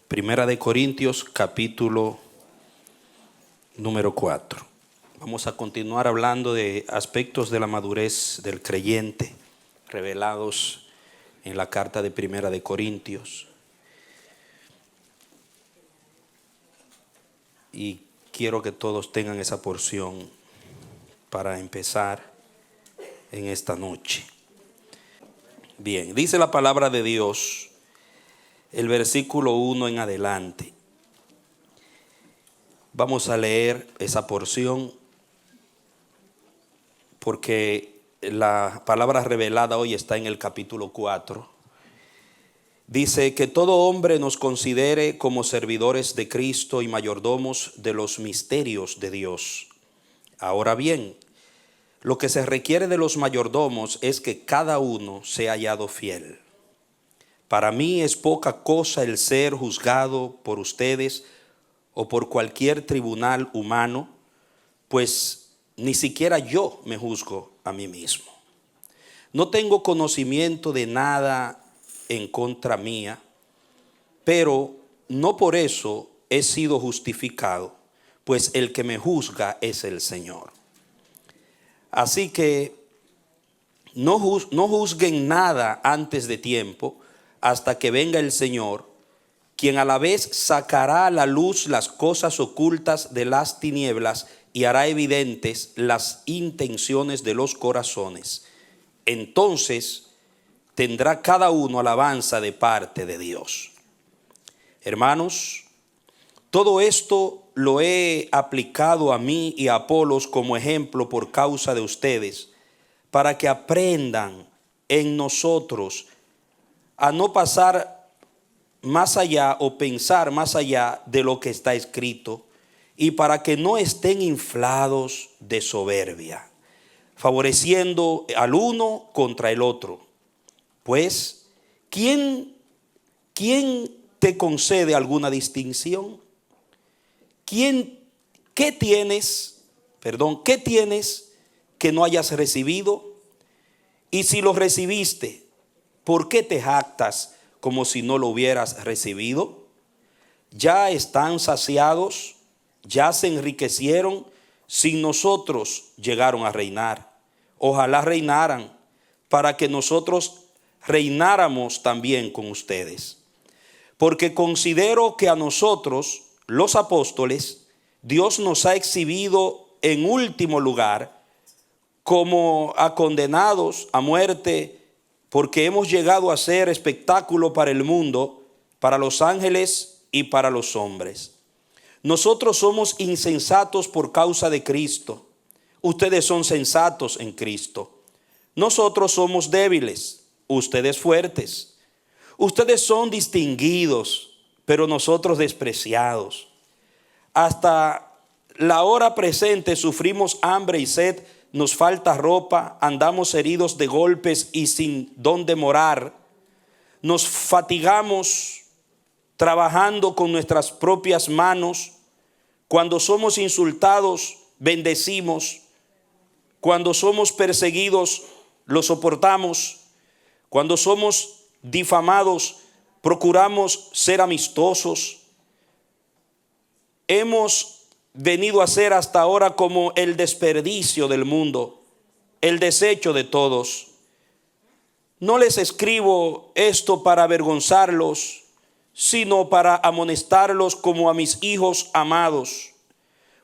Primera de Corintios, capítulo número 4. Vamos a continuar hablando de aspectos de la madurez del creyente revelados en la carta de Primera de Corintios. Y quiero que todos tengan esa porción para empezar en esta noche. Bien, dice la palabra de Dios, el versículo 1 en adelante. Vamos a leer esa porción porque la palabra revelada hoy está en el capítulo 4. Dice que todo hombre nos considere como servidores de Cristo y mayordomos de los misterios de Dios. Ahora bien, lo que se requiere de los mayordomos es que cada uno sea hallado fiel. Para mí es poca cosa el ser juzgado por ustedes o por cualquier tribunal humano, pues ni siquiera yo me juzgo a mí mismo. No tengo conocimiento de nada en contra mía, pero no por eso he sido justificado, pues el que me juzga es el Señor. Así que no juzguen nada antes de tiempo, hasta que venga el Señor, quien a la vez sacará a la luz las cosas ocultas de las tinieblas y hará evidentes las intenciones de los corazones. Entonces tendrá cada uno alabanza de parte de Dios. Hermanos, todo esto lo he aplicado a mí y a Apolos como ejemplo por causa de ustedes, para que aprendan en nosotros a no pasar más allá o pensar más allá de lo que está escrito, y para que no estén inflados de soberbia, favoreciendo al uno contra el otro. Pues, ¿quién te concede alguna distinción? ¿Qué tienes que no hayas recibido? Y si lo recibiste, ¿por qué te jactas como si no lo hubieras recibido? Ya están saciados, ya se enriquecieron, sin nosotros llegaron a reinar. Ojalá reinaran, para que nosotros reináramos también con ustedes. Porque considero que a nosotros, los apóstoles, Dios nos ha exhibido en último lugar como a condenados a muerte, porque hemos llegado a ser espectáculo para el mundo, para los ángeles y para los hombres. Nosotros somos insensatos por causa de Cristo. Ustedes son sensatos en Cristo. Nosotros somos débiles, ustedes fuertes. Ustedes son distinguidos, pero nosotros despreciados. Hasta la hora presente sufrimos hambre y sed, nos falta ropa, andamos heridos de golpes y sin dónde morar. Nos fatigamos trabajando con nuestras propias manos. Cuando somos insultados, bendecimos. Cuando somos perseguidos, lo soportamos. Cuando somos difamados, procuramos ser amistosos. Hemos venido a ser hasta ahora como el desperdicio del mundo, el desecho de todos. No les escribo esto para avergonzarlos, sino para amonestarlos como a mis hijos amados.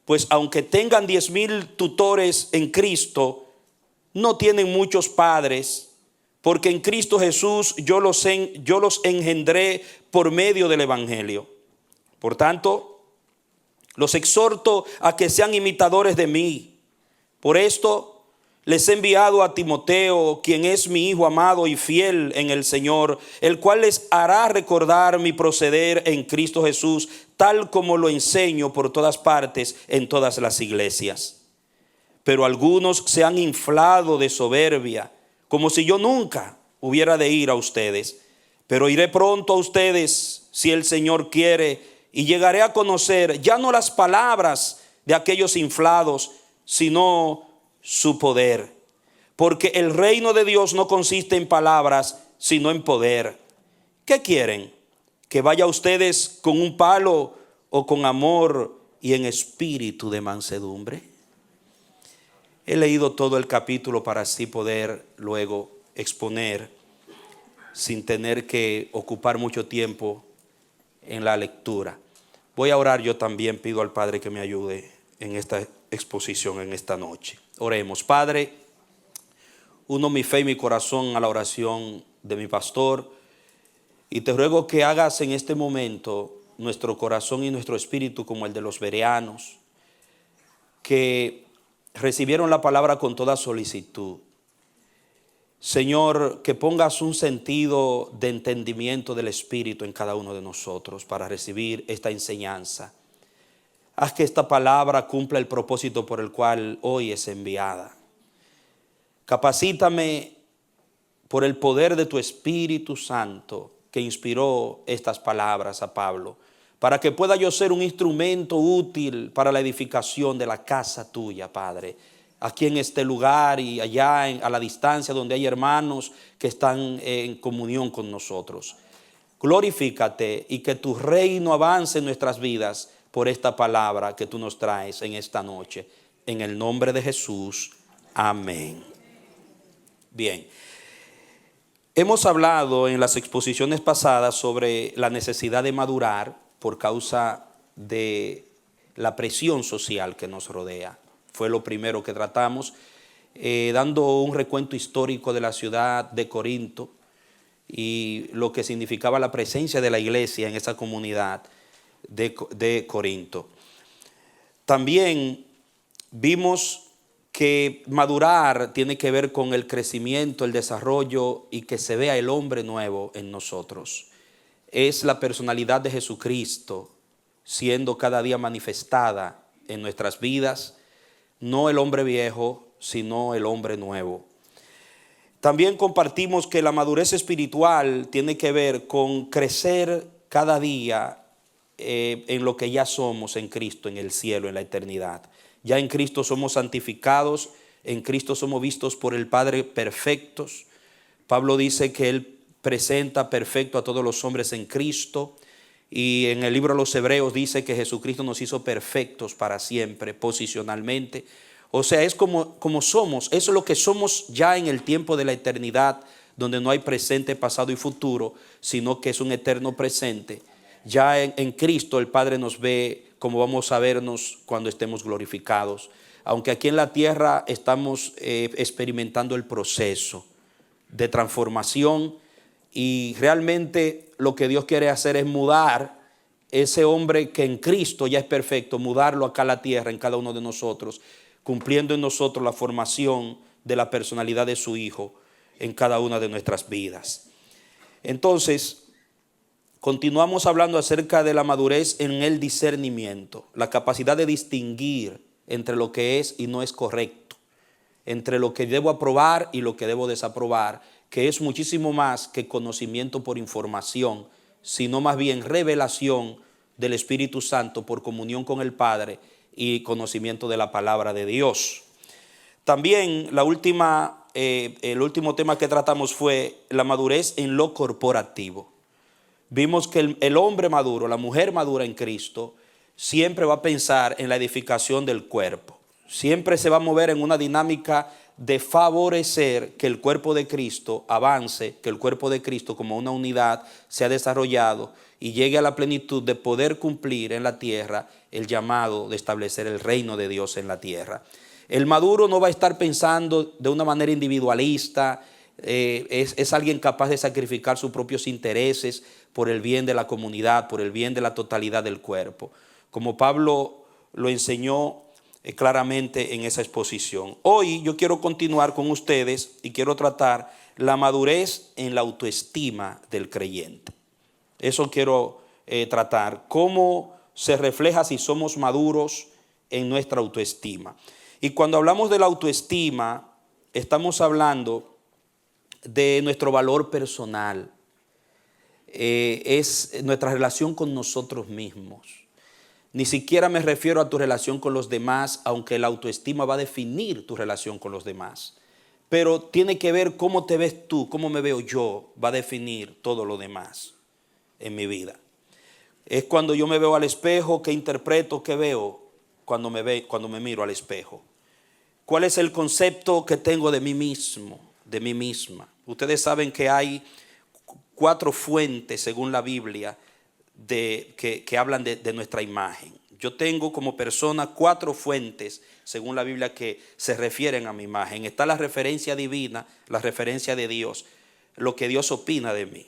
Pues aunque tengan 10,000 tutores en Cristo, no tienen muchos padres, porque en Cristo Jesús yo los engendré por medio del Evangelio. Por tanto, los exhorto a que sean imitadores de mí. Por esto les he enviado a Timoteo, quien es mi hijo amado y fiel en el Señor, el cual les hará recordar mi proceder en Cristo Jesús, tal como lo enseño por todas partes en todas las iglesias. Pero algunos se han inflado de soberbia, como si yo nunca hubiera de ir a ustedes. Pero iré pronto a ustedes, si el Señor quiere, y llegaré a conocer ya no las palabras de aquellos inflados, sino su poder. Porque el reino de Dios no consiste en palabras, sino en poder. ¿Qué quieren? que vaya a ustedes con un palo o con amor y en espíritu de mansedumbre. He leído todo el capítulo para así poder luego exponer sin tener que ocupar mucho tiempo en la lectura. Voy a orar yo también, pido al Padre que me ayude en esta exposición en esta noche. Oremos. Padre, uno mi fe y mi corazón a la oración de mi pastor y te ruego que hagas en este momento nuestro corazón y nuestro espíritu como el de los bereanos, que recibieron la palabra con toda solicitud. Señor, que pongas un sentido de entendimiento del Espíritu en cada uno de nosotros para recibir esta enseñanza. Haz que esta palabra cumpla el propósito por el cual hoy es enviada. Capacítame por el poder de tu Espíritu Santo que inspiró estas palabras a Pablo, para que pueda yo ser un instrumento útil para la edificación de la casa tuya, Padre, aquí en este lugar y allá a la distancia donde hay hermanos que están en comunión con nosotros. Glorifícate y que tu reino avance en nuestras vidas por esta palabra que tú nos traes en esta noche. En el nombre de Jesús, amén. Bien, hemos hablado en las exposiciones pasadas sobre la necesidad de madurar por causa de la presión social que nos rodea. Fue lo primero que tratamos, dando un recuento histórico de la ciudad de Corinto y lo que significaba la presencia de la iglesia en esa comunidad de Corinto. También vimos que madurar tiene que ver con el crecimiento, el desarrollo y que se vea el hombre nuevo en nosotros. Es la personalidad de Jesucristo siendo cada día manifestada en nuestras vidas, no el hombre viejo, sino el hombre nuevo. También compartimos que la madurez espiritual tiene que ver con crecer cada día en lo que ya somos en Cristo, en el cielo, en la eternidad. Ya en Cristo somos santificados, en Cristo somos vistos por el Padre perfectos. Pablo dice que Él presenta perfecto a todos los hombres en Cristo. Y en el libro de los Hebreos dice que Jesucristo nos hizo perfectos para siempre, posicionalmente. O sea, es como somos, eso es lo que somos ya en el tiempo de la eternidad, donde no hay presente, pasado y futuro, sino que es un eterno presente. Ya en Cristo el Padre nos ve como vamos a vernos cuando estemos glorificados. Aunque aquí en la tierra estamos experimentando el proceso de transformación y realmente lo que Dios quiere hacer es mudar ese hombre que en Cristo ya es perfecto, mudarlo acá a la tierra en cada uno de nosotros, cumpliendo en nosotros la formación de la personalidad de su Hijo en cada una de nuestras vidas. Entonces, continuamos hablando acerca de la madurez en el discernimiento, la capacidad de distinguir entre lo que es y no es correcto, entre lo que debo aprobar y lo que debo desaprobar, que es muchísimo más que conocimiento por información, sino más bien revelación del Espíritu Santo por comunión con el Padre y conocimiento de la palabra de Dios. También el último tema que tratamos fue la madurez en lo corporativo. Vimos que el hombre maduro, la mujer madura en Cristo, siempre va a pensar en la edificación del cuerpo. Siempre se va a mover en una dinámica de favorecer que el cuerpo de Cristo avance, que el cuerpo de Cristo como una unidad sea desarrollado y llegue a la plenitud de poder cumplir en la tierra el llamado de establecer el reino de Dios en la tierra. El maduro no va a estar pensando de una manera individualista, es alguien capaz de sacrificar sus propios intereses por el bien de la comunidad, por el bien de la totalidad del cuerpo, como Pablo lo enseñó claramente en esa exposición. Hoy yo quiero continuar con ustedes y quiero tratar la madurez en la autoestima del creyente. Eso quiero tratar, cómo se refleja si somos maduros en nuestra autoestima. Y cuando hablamos de la autoestima, estamos hablando de nuestro valor personal, es nuestra relación con nosotros mismos. Ni siquiera me refiero a tu relación con los demás, aunque la autoestima va a definir tu relación con los demás. Pero tiene que ver cómo te ves tú, cómo me veo yo, va a definir todo lo demás. en mi vida. Es cuando yo me veo al espejo, que interpreto, que veo cuando me miro al espejo. ¿Cuál es el concepto que tengo de mí mismo, de mí misma? Ustedes saben que hay 4 fuentes, según la Biblia, que hablan de nuestra imagen. Yo tengo como persona 4 fuentes, según la Biblia, que se refieren a mi imagen. Está la referencia divina, la referencia de Dios, lo que Dios opina de mí.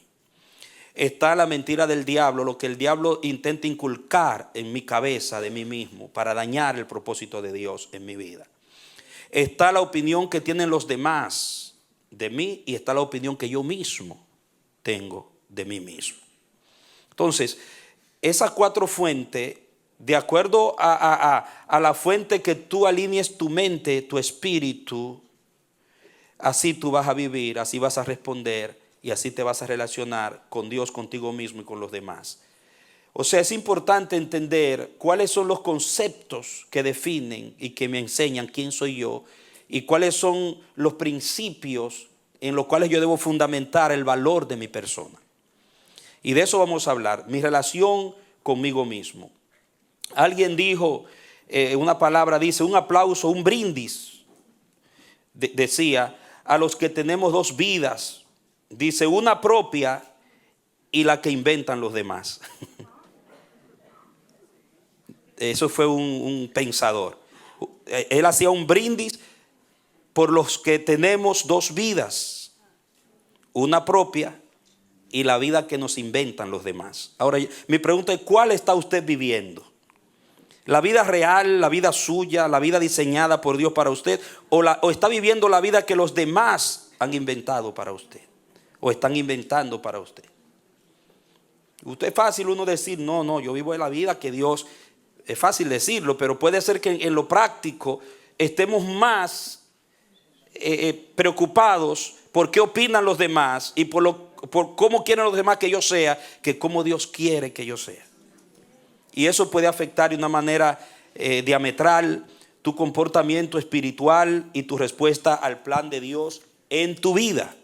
Está la mentira del diablo, lo que el diablo intenta inculcar en mi cabeza de mí mismo para dañar el propósito de Dios en mi vida. Está la opinión que tienen los demás de mí y está la opinión que yo mismo tengo de mí mismo. Entonces, esas 4 fuentes, de acuerdo a la fuente que tú alinees tu mente, tu espíritu, así tú vas a vivir, así vas a responder y así te vas a relacionar con Dios, contigo mismo y con los demás. O sea, es importante entender cuáles son los conceptos que definen y que me enseñan quién soy yo y cuáles son los principios en los cuales yo debo fundamentar el valor de mi persona. Y de eso vamos a hablar, mi relación conmigo mismo. Alguien dijo, una palabra dice, un aplauso, un brindis, decía, a los que tenemos 2 vidas. Dice, una propia y la que inventan los demás. Eso fue un pensador. Él hacía un brindis por los que tenemos 2 vidas. Una propia y la vida que nos inventan los demás. Ahora, mi pregunta es, ¿cuál está usted viviendo? ¿La vida real, la vida suya, la vida diseñada por Dios para usted? ¿O está viviendo la vida que los demás han inventado para usted? ¿O están inventando para usted? Usted es fácil uno decir, no, yo vivo la vida que Dios, es fácil decirlo, pero puede ser que en lo práctico estemos más preocupados por qué opinan los demás y por cómo quieren los demás que yo sea, que cómo Dios quiere que yo sea. Y eso puede afectar de una manera diametral tu comportamiento espiritual y tu respuesta al plan de Dios en tu vida.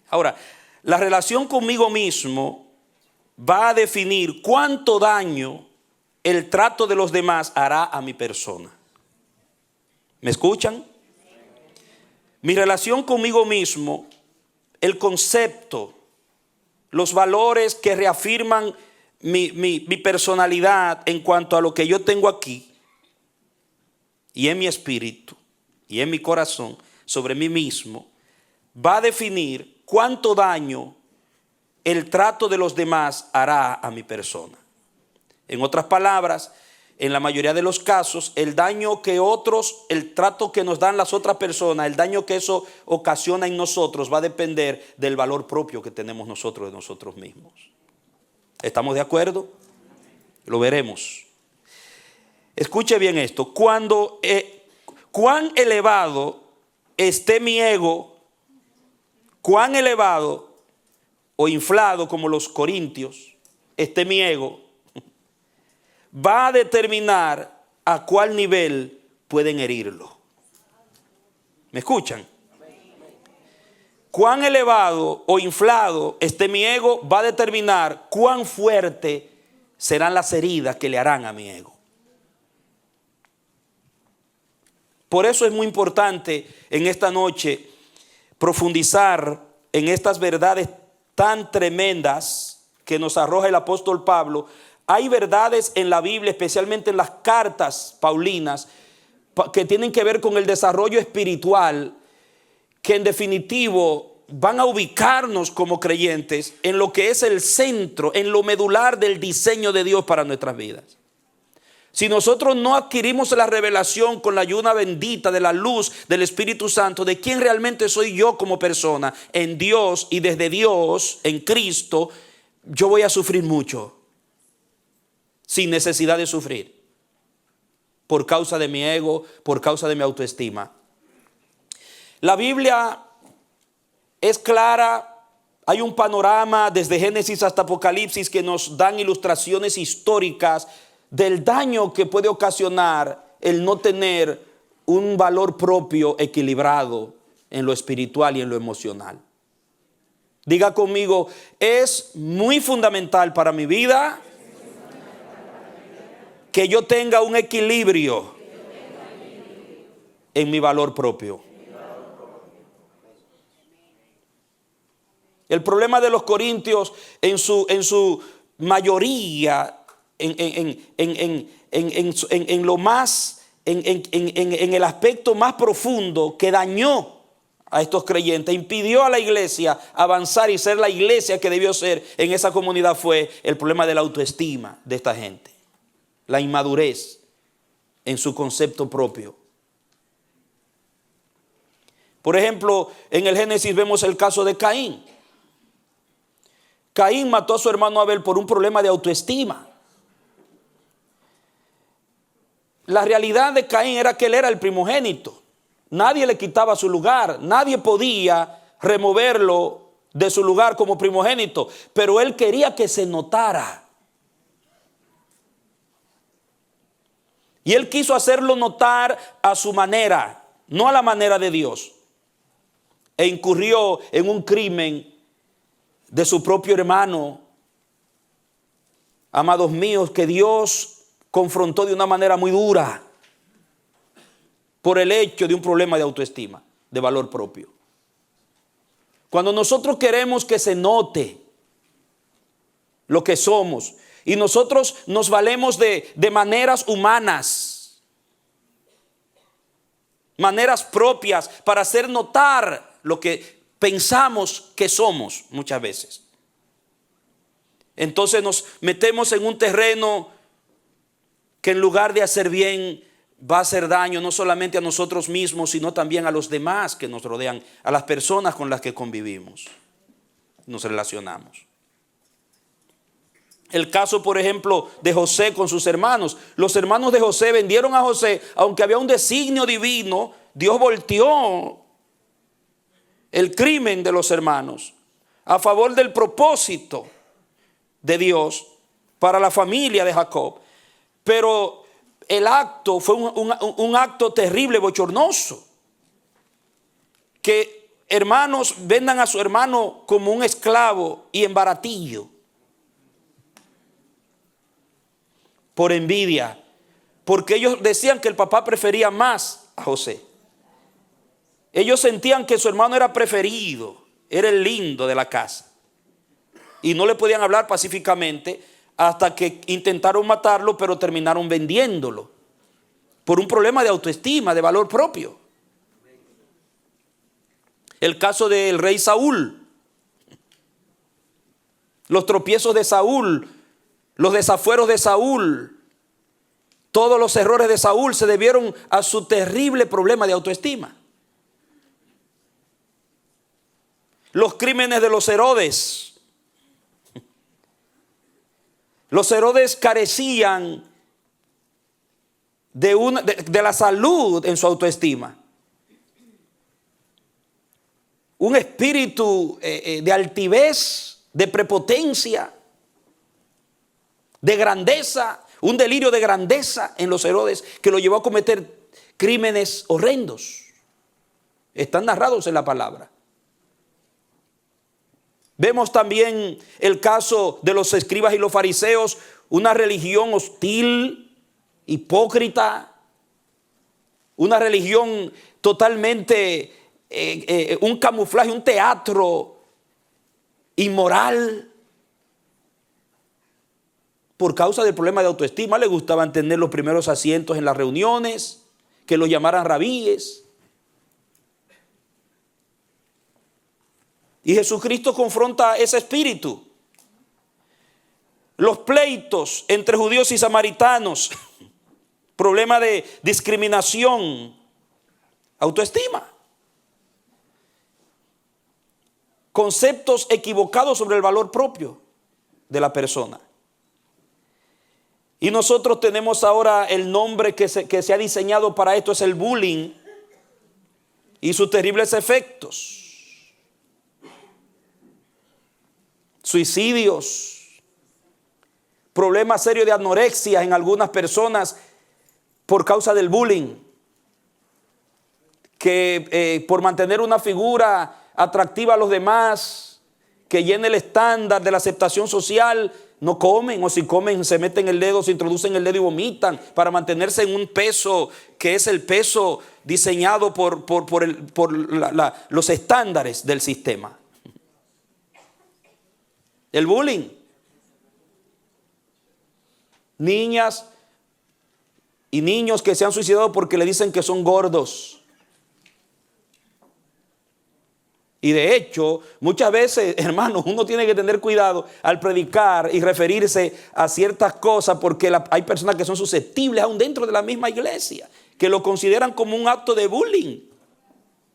Ahora, la relación conmigo mismo va a definir cuánto daño el trato de los demás hará a mi persona. ¿Me escuchan? Mi relación conmigo mismo, el concepto, los valores que reafirman mi personalidad en cuanto a lo que yo tengo aquí y en mi espíritu y en mi corazón sobre mí mismo, va a definir cuánto daño el trato de los demás hará a mi persona. En otras palabras, en la mayoría de los casos, el daño que el trato que nos dan las otras personas, el daño que eso ocasiona en nosotros va a depender del valor propio que tenemos nosotros de nosotros mismos. ¿Estamos de acuerdo? Lo veremos. Escuche bien esto. Cuán elevado esté mi ego, cuán elevado o inflado como los corintios esté mi ego, va a determinar a cuál nivel pueden herirlo. ¿Me escuchan? Cuán elevado o inflado esté mi ego va a determinar cuán fuerte serán las heridas que le harán a mi ego. Por eso es muy importante en esta noche profundizar en estas verdades tan tremendas que nos arroja el apóstol Pablo. Hay verdades en la Biblia, especialmente en las cartas paulinas, que tienen que ver con el desarrollo espiritual, que en definitivo van a ubicarnos como creyentes en lo que es el centro, en lo medular del diseño de Dios para nuestras vidas. Si nosotros no adquirimos la revelación con la ayuda bendita de la luz del Espíritu Santo de quién realmente soy yo como persona en Dios y desde Dios en Cristo, yo voy a sufrir mucho sin necesidad de sufrir por causa de mi ego, por causa de mi autoestima. La Biblia es clara, hay un panorama desde Génesis hasta Apocalipsis que nos dan ilustraciones históricas del daño que puede ocasionar el no tener un valor propio equilibrado en lo espiritual y en lo emocional. Diga conmigo, es muy fundamental para mi vida que yo tenga un equilibrio en mi valor propio. El problema de los corintios en su mayoría, en lo más, en el aspecto más profundo que dañó a estos creyentes, impidió a la iglesia avanzar y ser la iglesia que debió ser en esa comunidad, fue el problema de la autoestima de esta gente, la inmadurez en su concepto propio. Por ejemplo, en el Génesis vemos el caso de Caín. Caín mató a su hermano Abel por un problema de autoestima. La realidad de Caín era que él era el primogénito. Nadie le quitaba su lugar. Nadie podía removerlo de su lugar como primogénito. Pero él quería que se notara. Y él quiso hacerlo notar a su manera, no a la manera de Dios. E incurrió en un crimen de su propio hermano, amados míos, que Dios confrontó de una manera muy dura por el hecho de un problema de autoestima, de valor propio. Cuando nosotros queremos que se note lo que somos y nosotros nos valemos de maneras humanas, maneras propias para hacer notar lo que pensamos que somos muchas veces. Entonces nos metemos en un terreno que en lugar de hacer bien va a hacer daño no solamente a nosotros mismos, sino también a los demás que nos rodean, a las personas con las que convivimos, nos relacionamos. El caso, por ejemplo, de José con sus hermanos. Los hermanos de José vendieron a José, aunque había un designio divino. Dios volteó el crimen de los hermanos a favor del propósito de Dios para la familia de Jacob. Pero el acto fue un acto terrible, bochornoso. Que hermanos vendan a su hermano como un esclavo y en baratillo. Por envidia. Porque ellos decían que el papá prefería más a José. Ellos sentían que su hermano era preferido, era el lindo de la casa. Y no le podían hablar pacíficamente hasta que intentaron matarlo, pero terminaron vendiéndolo. Por un problema de autoestima, de valor propio. El caso del rey Saúl. Los tropiezos de Saúl, los desafueros de Saúl, todos los errores de Saúl se debieron a su terrible problema de autoestima. Los crímenes de los Herodes. Los Herodes carecían de la salud en su autoestima. Un espíritu de altivez, de prepotencia, de grandeza, un delirio de grandeza en los Herodes que lo llevó a cometer crímenes horrendos. Están narrados en la palabra. Vemos también el caso de los escribas y los fariseos, una religión hostil, hipócrita, una religión totalmente, un camuflaje, un teatro inmoral. Por causa del problema de autoestima, le gustaban tener los primeros asientos en las reuniones, que los llamaran rabíes. Y Jesucristo confronta ese espíritu. Los pleitos entre judíos y samaritanos, problema de discriminación, autoestima. Conceptos equivocados sobre el valor propio de la persona. Y nosotros tenemos ahora el nombre que se ha diseñado para esto, es el bullying y sus terribles efectos. Suicidios, problemas serios de anorexia en algunas personas por causa del bullying, que por mantener una figura atractiva a los demás, que llene el estándar de la aceptación social, no comen, o si comen se meten el dedo, se introducen el dedo y vomitan para mantenerse en un peso que es el peso diseñado por los estándares del sistema. El bullying. Niñas y niños que se han suicidado porque le dicen que son gordos. Y de hecho, muchas veces, hermanos, uno tiene que tener cuidado al predicar y referirse a ciertas cosas, porque hay personas que son susceptibles aún dentro de la misma iglesia, que lo consideran como un acto de bullying.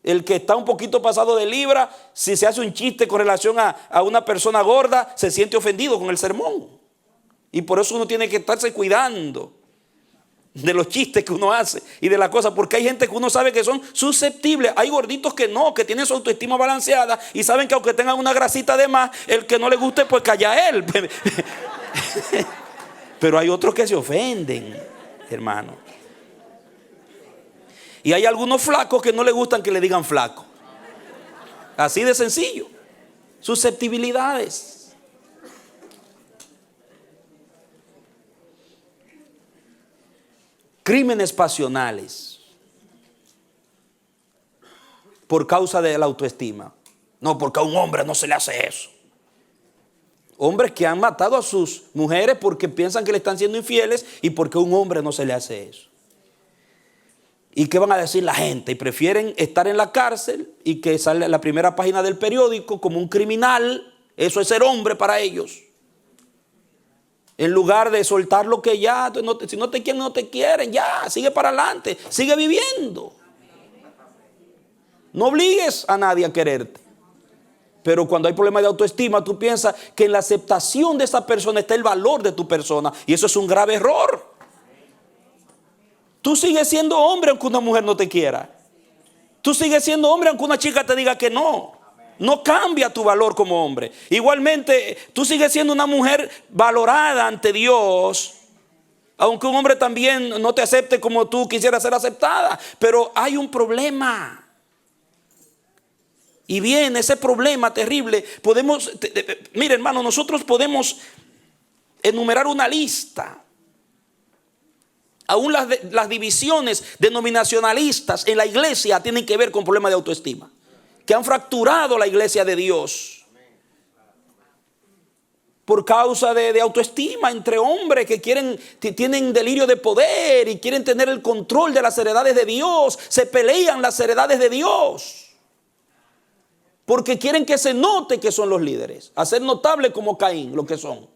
El que está un poquito pasado de libra, si se hace un chiste con relación a una persona gorda, se siente ofendido con el sermón. Y por eso uno tiene que estarse cuidando de los chistes que uno hace y de las cosas, porque hay gente que uno sabe que son susceptibles. Hay gorditos que no, que tienen su autoestima balanceada y saben que aunque tengan una grasita de más, el que no le guste pues calla él. Pero hay otros que se ofenden, hermano. Y hay algunos flacos que no le gustan que le digan flaco. Así de sencillo. Susceptibilidades. Crímenes pasionales por causa de la autoestima. No, porque a un hombre no se le hace eso. Hombres que han matado a sus mujeres porque piensan que le están siendo infieles y porque a un hombre no se le hace eso. ¿Y qué van a decir la gente? Y prefieren estar en la cárcel y que sale en la primera página del periódico como un criminal. Eso es ser hombre para ellos. En lugar de soltar lo que ya, si no te quieren, no te quieren, ya, sigue para adelante, sigue viviendo. No obligues a nadie a quererte. Pero cuando hay problemas de autoestima, tú piensas que en la aceptación de esa persona está el valor de tu persona. Y eso es un grave error. Tú sigues siendo hombre aunque una mujer no te quiera. Tú sigues siendo hombre aunque una chica te diga que no. No cambia tu valor como hombre. Igualmente, tú sigues siendo una mujer valorada ante Dios, aunque un hombre también no te acepte como tú quisieras ser aceptada. Pero hay un problema. Y bien, ese problema terrible, mire hermano, nosotros podemos enumerar una lista. Aún las divisiones denominacionalistas en la iglesia tienen que ver con problemas de autoestima, que han fracturado la iglesia de Dios por causa de autoestima entre hombres que tienen delirio de poder y quieren tener el control de las heredades de Dios. Se pelean las heredades de Dios porque quieren que se note que son los líderes, hacer notable como Caín lo que son.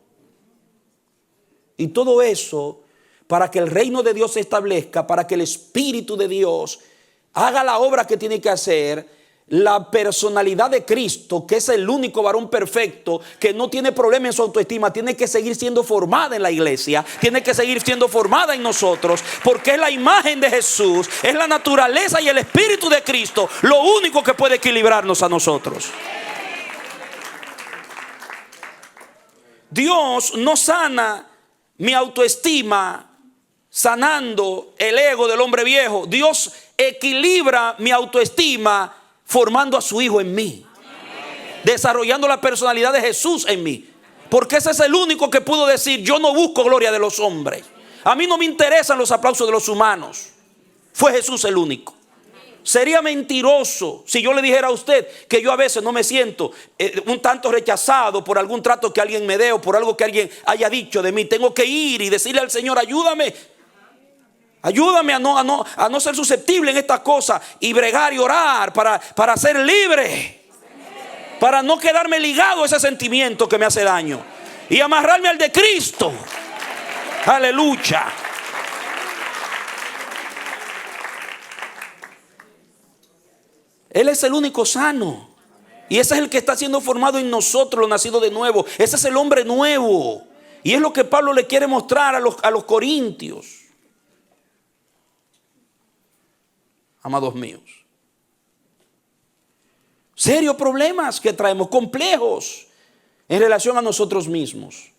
Y todo eso para que el reino de Dios se establezca, para que el Espíritu de Dios haga la obra que tiene que hacer. La personalidad de Cristo, que es el único varón perfecto, que no tiene problema en su autoestima, tiene que seguir siendo formada en la iglesia, tiene que seguir siendo formada en nosotros, porque es la imagen de Jesús, es la naturaleza y el Espíritu de Cristo lo único que puede equilibrarnos a nosotros. Dios no sana mi autoestima sanando el ego del hombre viejo. Dios equilibra mi autoestima formando a su Hijo en mí, desarrollando la personalidad de Jesús en mí, porque ese es el único que pudo decir: yo no busco gloria de los hombres, a mí no me interesan los aplausos de los humanos. Fue Jesús el único. Sería mentiroso si yo le dijera a usted que yo a veces no me siento un tanto rechazado por algún trato que alguien me dé o por algo que alguien haya dicho de mí. Tengo que ir y decirle al Señor: ayúdame a no ser susceptible en estas cosas, y bregar y orar para ser libre, para no quedarme ligado a ese sentimiento que me hace daño y amarrarme al de Cristo. Aleluya. Él es el único sano, y ese es el que está siendo formado en nosotros, los nacidos de nuevo. Ese es el hombre nuevo, y es lo que Pablo le quiere mostrar a los corintios. Amados míos, serios problemas que traemos, complejos en relación a nosotros mismos.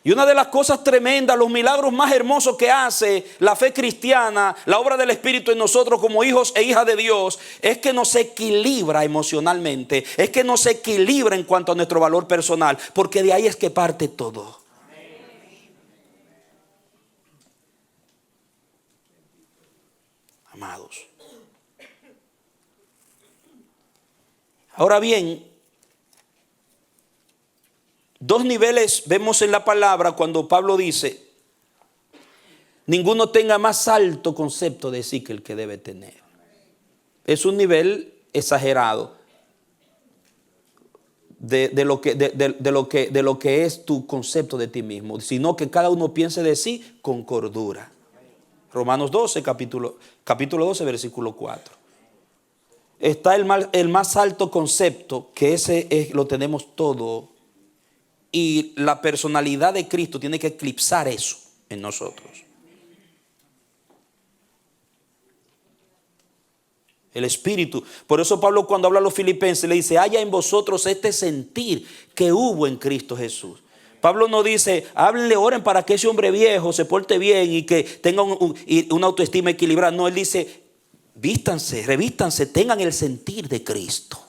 Y una de las cosas tremendas, los milagros más hermosos que hace la fe cristiana, la obra del Espíritu en nosotros como hijos e hijas de Dios, es que nos equilibra emocionalmente, es que nos equilibra en cuanto a nuestro valor personal, porque de ahí es que parte todo. Amados. Ahora bien, dos niveles vemos en la palabra cuando Pablo dice: ninguno tenga más alto concepto de sí que el que debe tener. Es un nivel exagerado de lo que es tu concepto de ti mismo, sino que cada uno piense de sí con cordura. Romanos 12, capítulo 12, versículo 4. Está el más alto concepto, que ese lo tenemos todo. Y la personalidad de Cristo tiene que eclipsar eso en nosotros. El Espíritu. Por eso Pablo, cuando habla a los filipenses, le dice: haya en vosotros este sentir que hubo en Cristo Jesús. Pablo no dice: háblenle, oren para que ese hombre viejo se porte bien y que tenga una autoestima equilibrada. No, él dice: vístanse, revístanse, tengan el sentir de Cristo.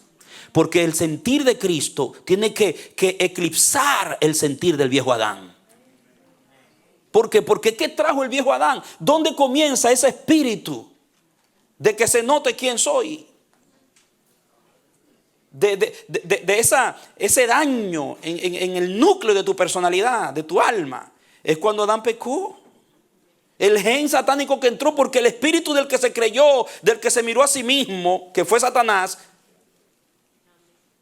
Porque el sentir de Cristo tiene que eclipsar el sentir del viejo Adán. ¿Por qué? Porque ¿qué trajo el viejo Adán? ¿Dónde comienza ese espíritu de que se note quién soy? De ese daño en el núcleo de tu personalidad, de tu alma. Es cuando Adán pecó. El gen satánico que entró, porque el espíritu del que se creyó, del que se miró a sí mismo, que fue Satanás,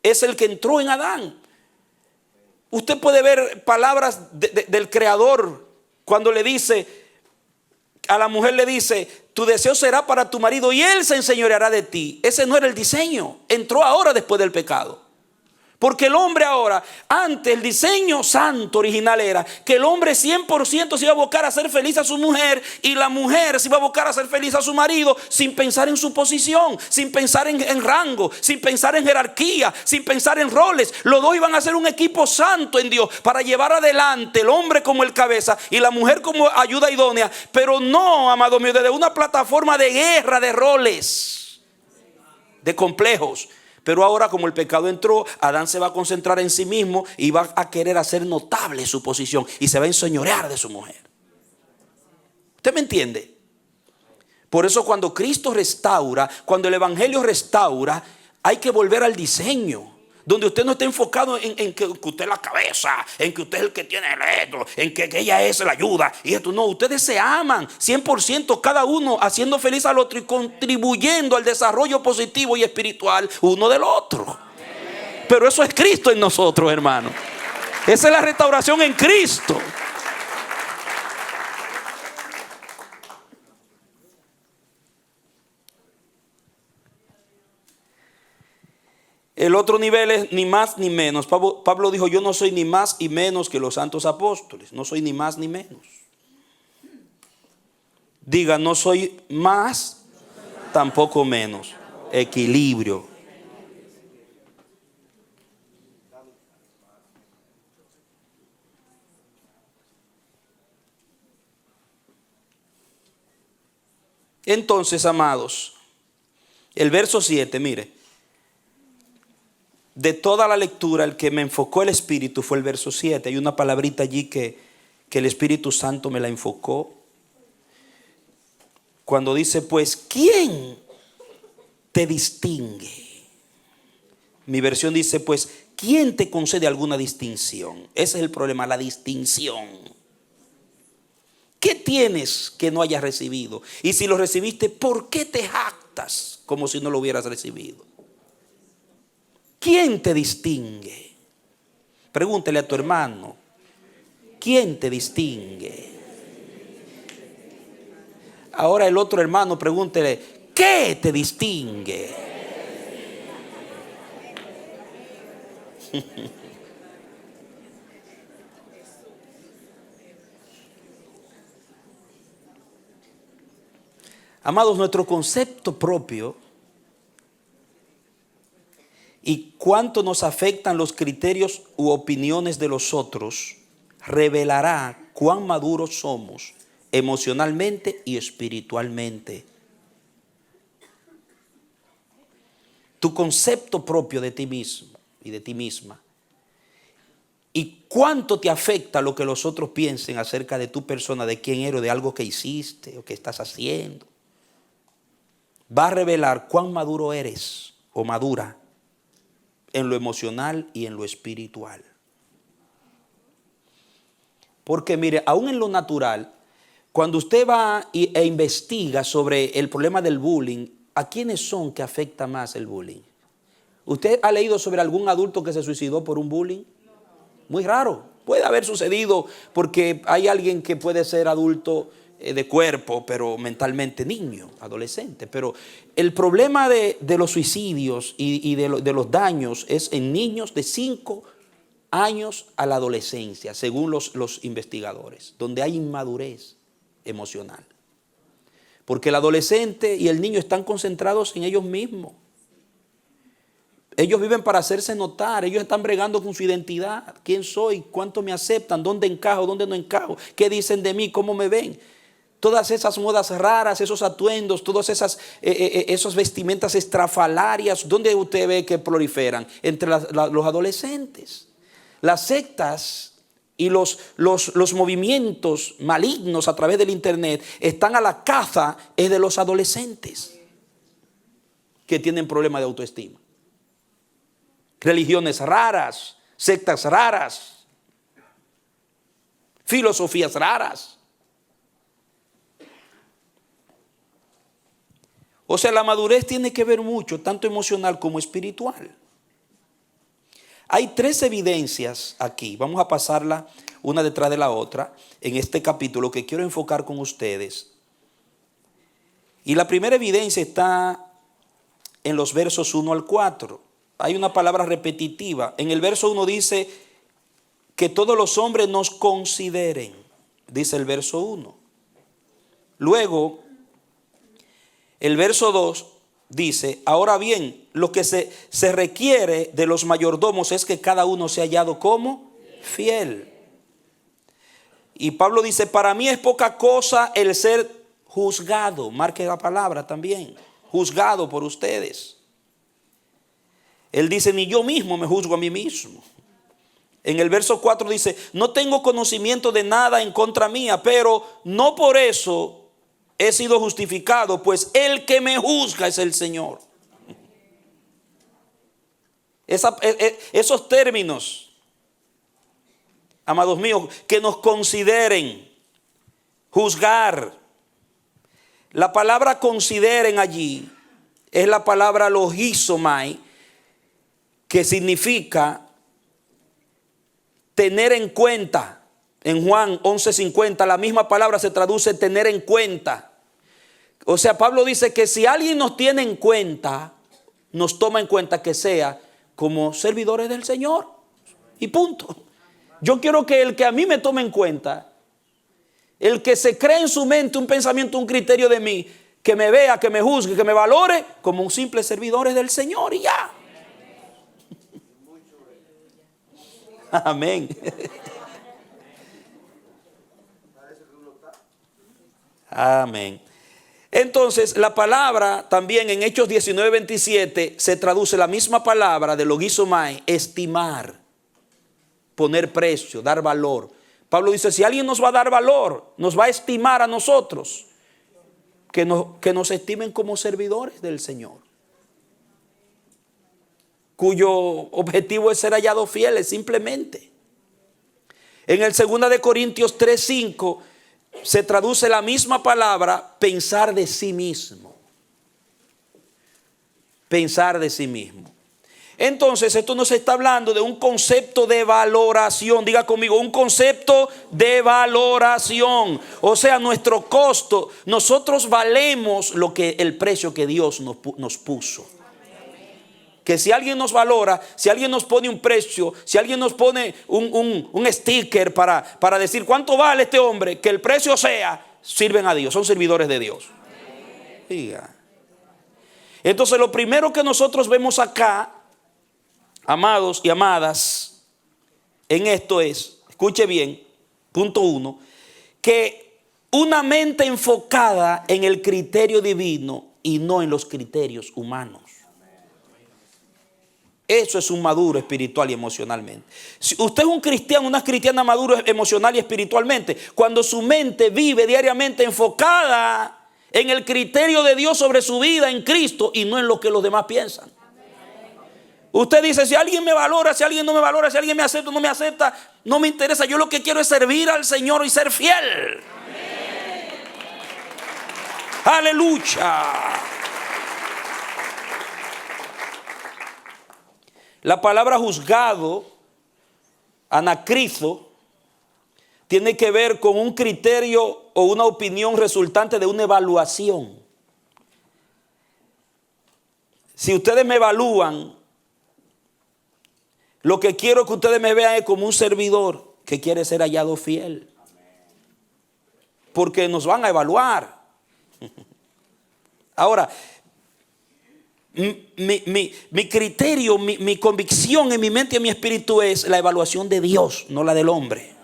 es el que entró en Adán. Usted puede ver palabras del Creador cuando le dice, a la mujer le dice: tu deseo será para tu marido y él se enseñoreará de ti. Ese no era el diseño. Entró ahora después del pecado. Porque el hombre ahora, antes el diseño santo original era que el hombre 100% se iba a abocar a ser feliz a su mujer, y la mujer se iba a abocar a ser feliz a su marido, sin pensar en su posición, sin pensar en rango, sin pensar en jerarquía, sin pensar en roles. Los dos iban a ser un equipo santo en Dios para llevar adelante, el hombre como el cabeza y la mujer como ayuda idónea. Pero no, amado mío, desde una plataforma de guerra de roles, de complejos. Pero ahora, como el pecado entró, Adán se va a concentrar en sí mismo y va a querer hacer notable su posición y se va a enseñorear de su mujer. ¿Usted me entiende? Por eso cuando Cristo restaura, cuando el Evangelio restaura, hay que volver al diseño. Donde usted no esté enfocado en que usted es la cabeza, en que usted es el que tiene el esto, en que ella es la ayuda y esto. No, ustedes se aman 100%, cada uno haciendo feliz al otro y contribuyendo al desarrollo positivo y espiritual uno del otro. Pero eso es Cristo en nosotros, hermano. Esa es la restauración en Cristo. El otro nivel es ni más ni menos. Pablo dijo: yo no soy ni más y menos que los santos apóstoles. No soy ni más ni menos. Diga: no soy más, tampoco menos. Equilibrio. Entonces, amados, el verso 7, mire. De toda la lectura, el que me enfocó el Espíritu fue el verso 7. Hay una palabrita allí que el Espíritu Santo me la enfocó. Cuando dice: pues, ¿quién te distingue? Mi versión dice: pues, ¿quién te concede alguna distinción? Ese es el problema, la distinción. ¿Qué tienes que no hayas recibido? Y si lo recibiste, ¿por qué te jactas como si no lo hubieras recibido? ¿Quién te distingue? Pregúntele a tu hermano: ¿quién te distingue? Ahora el otro hermano, pregúntele: ¿qué te distingue? Amados, nuestro concepto propio y cuánto nos afectan los criterios u opiniones de los otros revelará cuán maduros somos emocionalmente y espiritualmente. Tu concepto propio de ti mismo y de ti misma. Y cuánto te afecta lo que los otros piensen acerca de tu persona, de quién eres, de algo que hiciste o que estás haciendo. Va a revelar cuán maduro eres o madura en lo emocional y en lo espiritual. Porque mire, aún en lo natural, cuando usted va e investiga sobre el problema del bullying, ¿a quiénes son que afecta más el bullying? ¿Usted ha leído sobre algún adulto que se suicidó por un bullying? Muy raro. Puede haber sucedido porque hay alguien que puede ser adulto de cuerpo, pero mentalmente niño, adolescente. Pero el problema de los suicidios y de los daños es en niños de 5 años a la adolescencia, según los investigadores, donde hay inmadurez emocional. Porque el adolescente y el niño están concentrados en ellos mismos. Ellos viven para hacerse notar, ellos están bregando con su identidad. ¿Quién soy? ¿Cuánto me aceptan? ¿Dónde encajo? ¿Dónde no encajo? ¿Qué dicen de mí? ¿Cómo me ven? Todas esas modas raras, esos atuendos, todas esas vestimentas estrafalarias, ¿dónde usted ve que proliferan? Entre los adolescentes. Las sectas y los movimientos malignos a través del internet están a la caza de los adolescentes que tienen problemas de autoestima. Religiones raras, sectas raras, filosofías raras. O sea, la madurez tiene que ver mucho, tanto emocional como espiritual. Hay 3 evidencias aquí, vamos a pasarla una detrás de la otra en este capítulo que quiero enfocar con ustedes. Y la primera evidencia está en los versos 1 al 4. Hay una palabra repetitiva. En el verso 1 dice que todos los hombres nos consideren, dice el verso 1. Luego, el verso 2 dice, ahora bien, lo que se requiere de los mayordomos es que cada uno sea hallado como fiel. Y Pablo dice, para mí es poca cosa el ser juzgado, marque la palabra también, juzgado por ustedes. Él dice, ni yo mismo me juzgo a mí mismo. En el verso 4 dice, no tengo conocimiento de nada en contra mía, pero no por eso he sido justificado, pues el que me juzga es el Señor. Esos términos, amados míos, que nos consideren, juzgar. La palabra consideren allí es la palabra logizomai, que significa tener en cuenta. En Juan 11:50 la misma palabra se traduce tener en cuenta. O sea, Pablo dice que si alguien nos tiene en cuenta, nos toma en cuenta que sea como servidores del Señor. Y punto. Yo quiero que el que a mí me tome en cuenta, el que se cree en su mente un pensamiento, un criterio de mí, que me vea, que me juzgue, que me valore como un simple servidor del Señor y ya. Amén. Amén. Entonces, la palabra también en Hechos 19:27 se traduce la misma palabra de logizomai, estimar, poner precio, dar valor. Pablo dice, si alguien nos va a dar valor, nos va a estimar a nosotros, que nos estimen como servidores del Señor, cuyo objetivo es ser hallados fieles simplemente. En el 2 de Corintios 3:5 se traduce la misma palabra, pensar de sí mismo. Pensar de sí mismo. Entonces, esto nos está hablando de un concepto de valoración. Diga conmigo, un concepto de valoración. O sea, nuestro costo. Nosotros valemos el precio que Dios nos puso. Que si alguien nos valora, si alguien nos pone un precio, si alguien nos pone un sticker para decir cuánto vale este hombre, que el precio sea, sirven a Dios, son servidores de Dios. Diga. Entonces, lo primero que nosotros vemos acá, amados y amadas, en esto es, escuche bien, punto uno, que una mente enfocada en el criterio divino y no en los criterios humanos. Eso es un maduro espiritual y emocionalmente. Si usted es un cristiano, una cristiana maduro emocional y espiritualmente, cuando su mente vive diariamente enfocada en el criterio de Dios sobre su vida en Cristo y no en lo que los demás piensan. Usted dice, si alguien me valora, si alguien no me valora, si alguien me acepta o no me acepta, no me interesa. Yo lo que quiero es servir al Señor y ser fiel. Aleluya. La palabra juzgado, anacrizo, tiene que ver con un criterio o una opinión resultante de una evaluación. Si ustedes me evalúan, lo que quiero que ustedes me vean es como un servidor que quiere ser hallado fiel. Porque nos van a evaluar. Ahora, mi criterio, mi convicción en mi mente y en mi espíritu es la evaluación de Dios, no la del hombre.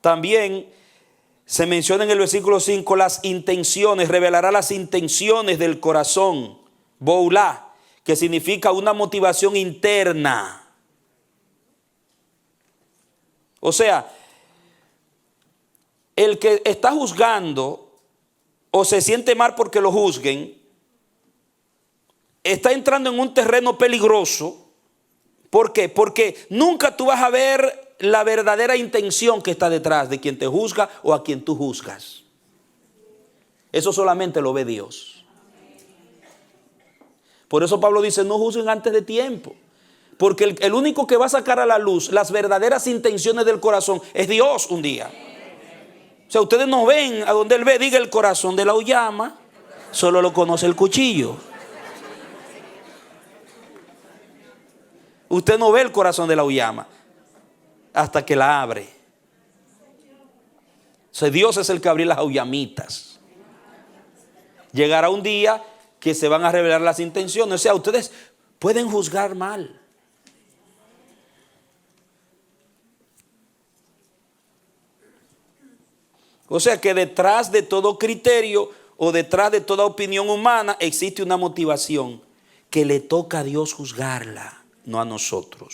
También se menciona en el versículo 5 las intenciones, revelará las intenciones del corazón, boulá, que significa una motivación interna. O sea, el que está juzgando o se siente mal porque lo juzguen, está entrando en un terreno peligroso. ¿Por qué? Porque nunca tú vas a ver la verdadera intención que está detrás de quien te juzga o a quien tú juzgas. Eso solamente lo ve Dios. Por eso Pablo dice, no juzguen antes de tiempo. Porque el único que va a sacar a la luz las verdaderas intenciones del corazón es Dios un día. O sea, ustedes no ven a donde él ve, diga el corazón de la uyama, solo lo conoce el cuchillo. Usted no ve el corazón de la uyama hasta que la abre. O sea, Dios es el que abre las auyamitas. Llegará un día que se van a revelar las intenciones. O sea, ustedes pueden juzgar mal. O sea que detrás de todo criterio o detrás de toda opinión humana existe una motivación que le toca a Dios juzgarla, no a nosotros.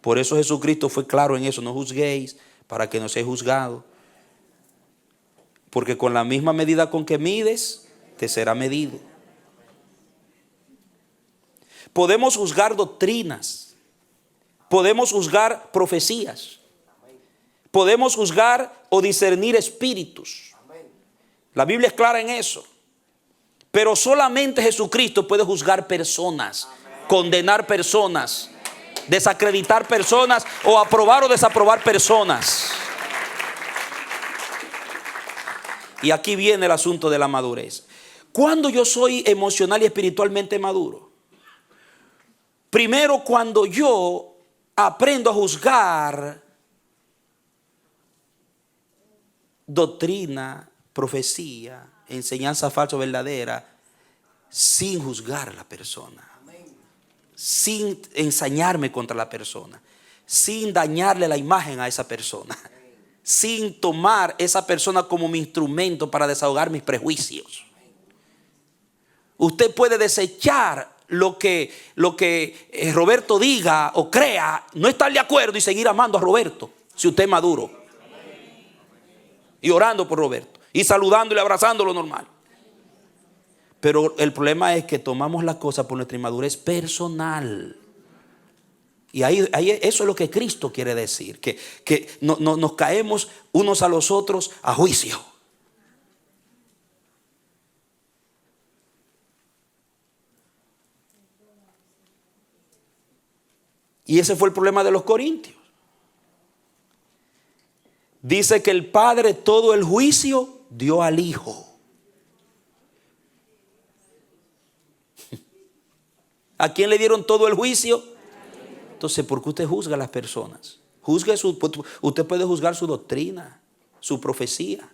Por eso Jesucristo fue claro en eso, no juzguéis para que no seáis juzgados. Porque con la misma medida con que mides, te será medido. Podemos juzgar doctrinas, podemos juzgar profecías. Podemos juzgar o discernir espíritus. La Biblia es clara en eso. Pero solamente Jesucristo puede juzgar personas, condenar personas, desacreditar personas o aprobar o desaprobar personas. Y aquí viene el asunto de la madurez. ¿Cuándo yo soy emocional y espiritualmente maduro? Primero, cuando yo aprendo a juzgar doctrina, profecía, enseñanza falsa o verdadera, sin juzgar a la persona, sin ensañarme contra la persona, sin dañarle la imagen a esa persona, sin tomar esa persona como mi instrumento para desahogar mis prejuicios. Usted puede desechar lo que Roberto diga o crea, no estar de acuerdo y seguir amando a Roberto, si usted es maduro. Y orando por Roberto. Y saludándole, abrazándolo normal. Pero el problema es que tomamos las cosas por nuestra inmadurez personal. Y ahí eso es lo que Cristo quiere decir. Que nos caemos unos a los otros a juicio. Y ese fue el problema de los corintios. Dice que el Padre todo el juicio dio al Hijo. ¿A quién le dieron todo el juicio? Entonces, ¿por qué usted juzga a las personas? Usted puede juzgar su doctrina, su profecía,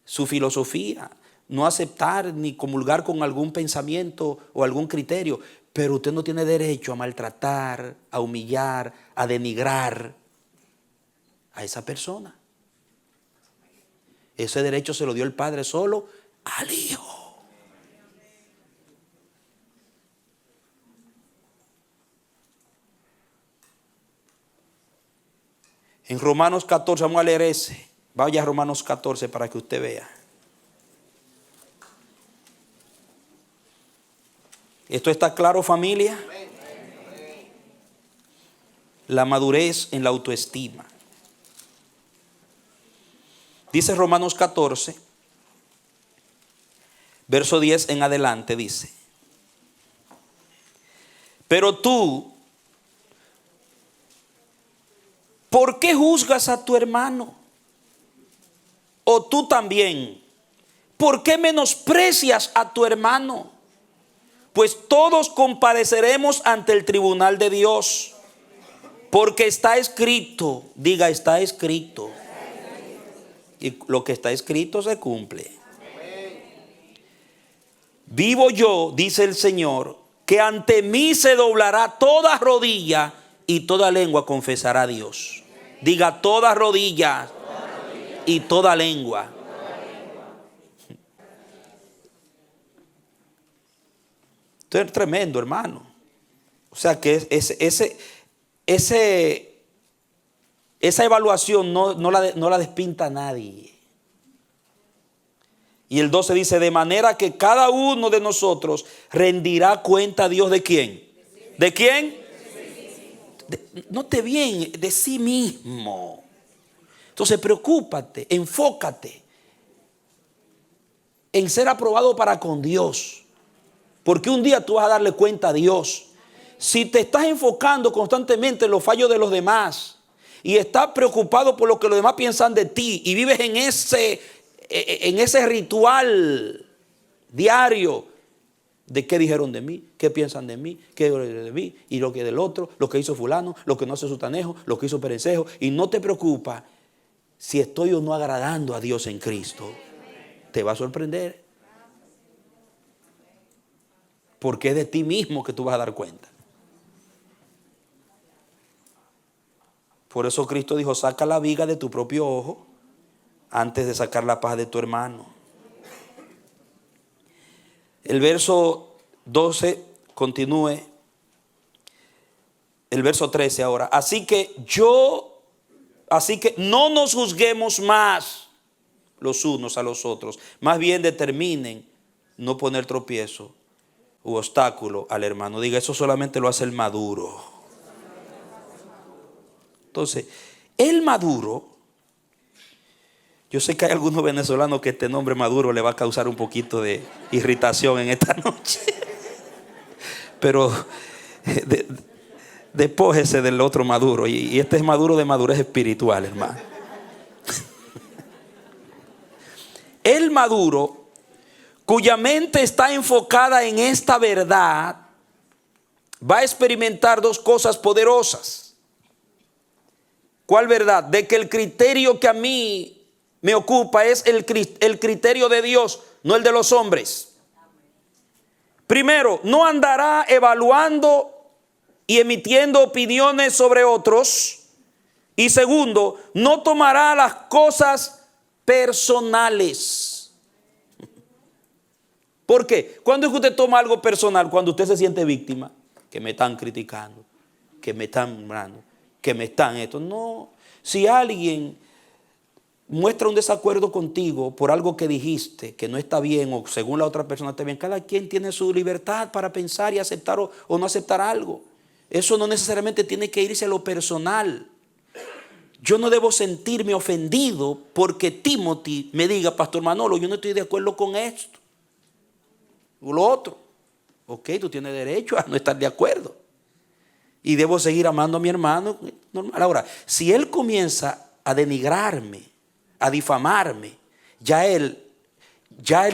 su filosofía. no aceptar ni comulgar con algún pensamiento o algún criterio, pero usted no tiene derecho a maltratar, a humillar, a denigrar a esa persona. Ese derecho se lo dio el Padre solo al Hijo. En Romanos 14, vamos a leer ese. Vaya a Romanos 14 para que usted vea. ¿Esto está claro, familia? La madurez en la autoestima. Dice Romanos 14, verso 10 en adelante, dice: pero tú, ¿por qué juzgas a tu hermano? O tú también, ¿por qué menosprecias a tu hermano? Pues todos compareceremos ante el tribunal de Dios. Porque está escrito, diga, está escrito. Y lo que está escrito se cumple. Vivo yo, dice el Señor, que ante mí se doblará toda rodilla y toda lengua confesará a Dios. Diga, toda rodilla y toda lengua. Esto es tremendo, hermano. O sea que esa evaluación no la despinta nadie. Y el 12 dice: de manera que cada uno de nosotros rendirá cuenta a Dios. ¿De quién? ¿De quién? Note bien, de sí mismo. Entonces preocúpate, enfócate en ser aprobado para con Dios. Porque un día tú vas a darle cuenta a Dios. Si te estás enfocando constantemente en los fallos de los demás y estás preocupado por lo que los demás piensan de ti y vives en ese ritual diario de qué dijeron de mí, qué piensan de mí, qué de mí y lo que del otro, lo que hizo fulano, lo que no hace sutanejo, lo que hizo perencejo, y no te preocupa si estoy o no agradando a Dios en Cristo, te va a sorprender. Porque es de ti mismo que tú vas a dar cuenta. Por eso Cristo dijo: saca la viga de tu propio ojo antes de sacar la paja de tu hermano. El verso 12 continúe. El verso 13 ahora. Así que no nos juzguemos más los unos a los otros. Más bien determinen no poner tropiezo u obstáculo al hermano. Diga, eso solamente lo hace el maduro. Entonces, el maduro, yo sé que hay algunos venezolanos que este nombre Maduro le va a causar un poquito de irritación en esta noche. Pero despójese del otro Maduro. Y este es Maduro de madurez espiritual, hermano. El maduro, cuya mente está enfocada en esta verdad, va a experimentar dos cosas poderosas. ¿Cuál verdad? De que el criterio que a mí me ocupa es el criterio de Dios, no el de los hombres. Primero, no andará evaluando y emitiendo opiniones sobre otros. Y segundo, no tomará las cosas personales. ¿Por qué? ¿Cuándo es que usted toma algo personal? Cuando usted se siente víctima. Que me están criticando, que me están mirando, que me están esto. No, si alguien muestra un desacuerdo contigo por algo que dijiste que no está bien o según la otra persona está bien, cada quien tiene su libertad para pensar y aceptar o no aceptar algo. Eso no necesariamente tiene que irse a lo personal. Yo no debo sentirme ofendido porque Timothy me diga: Pastor Manolo, yo no estoy de acuerdo con esto o lo otro. Ok, tú tienes derecho a no estar de acuerdo. Y debo seguir amando a mi hermano normal. Ahora, si él comienza a denigrarme, a difamarme, ya él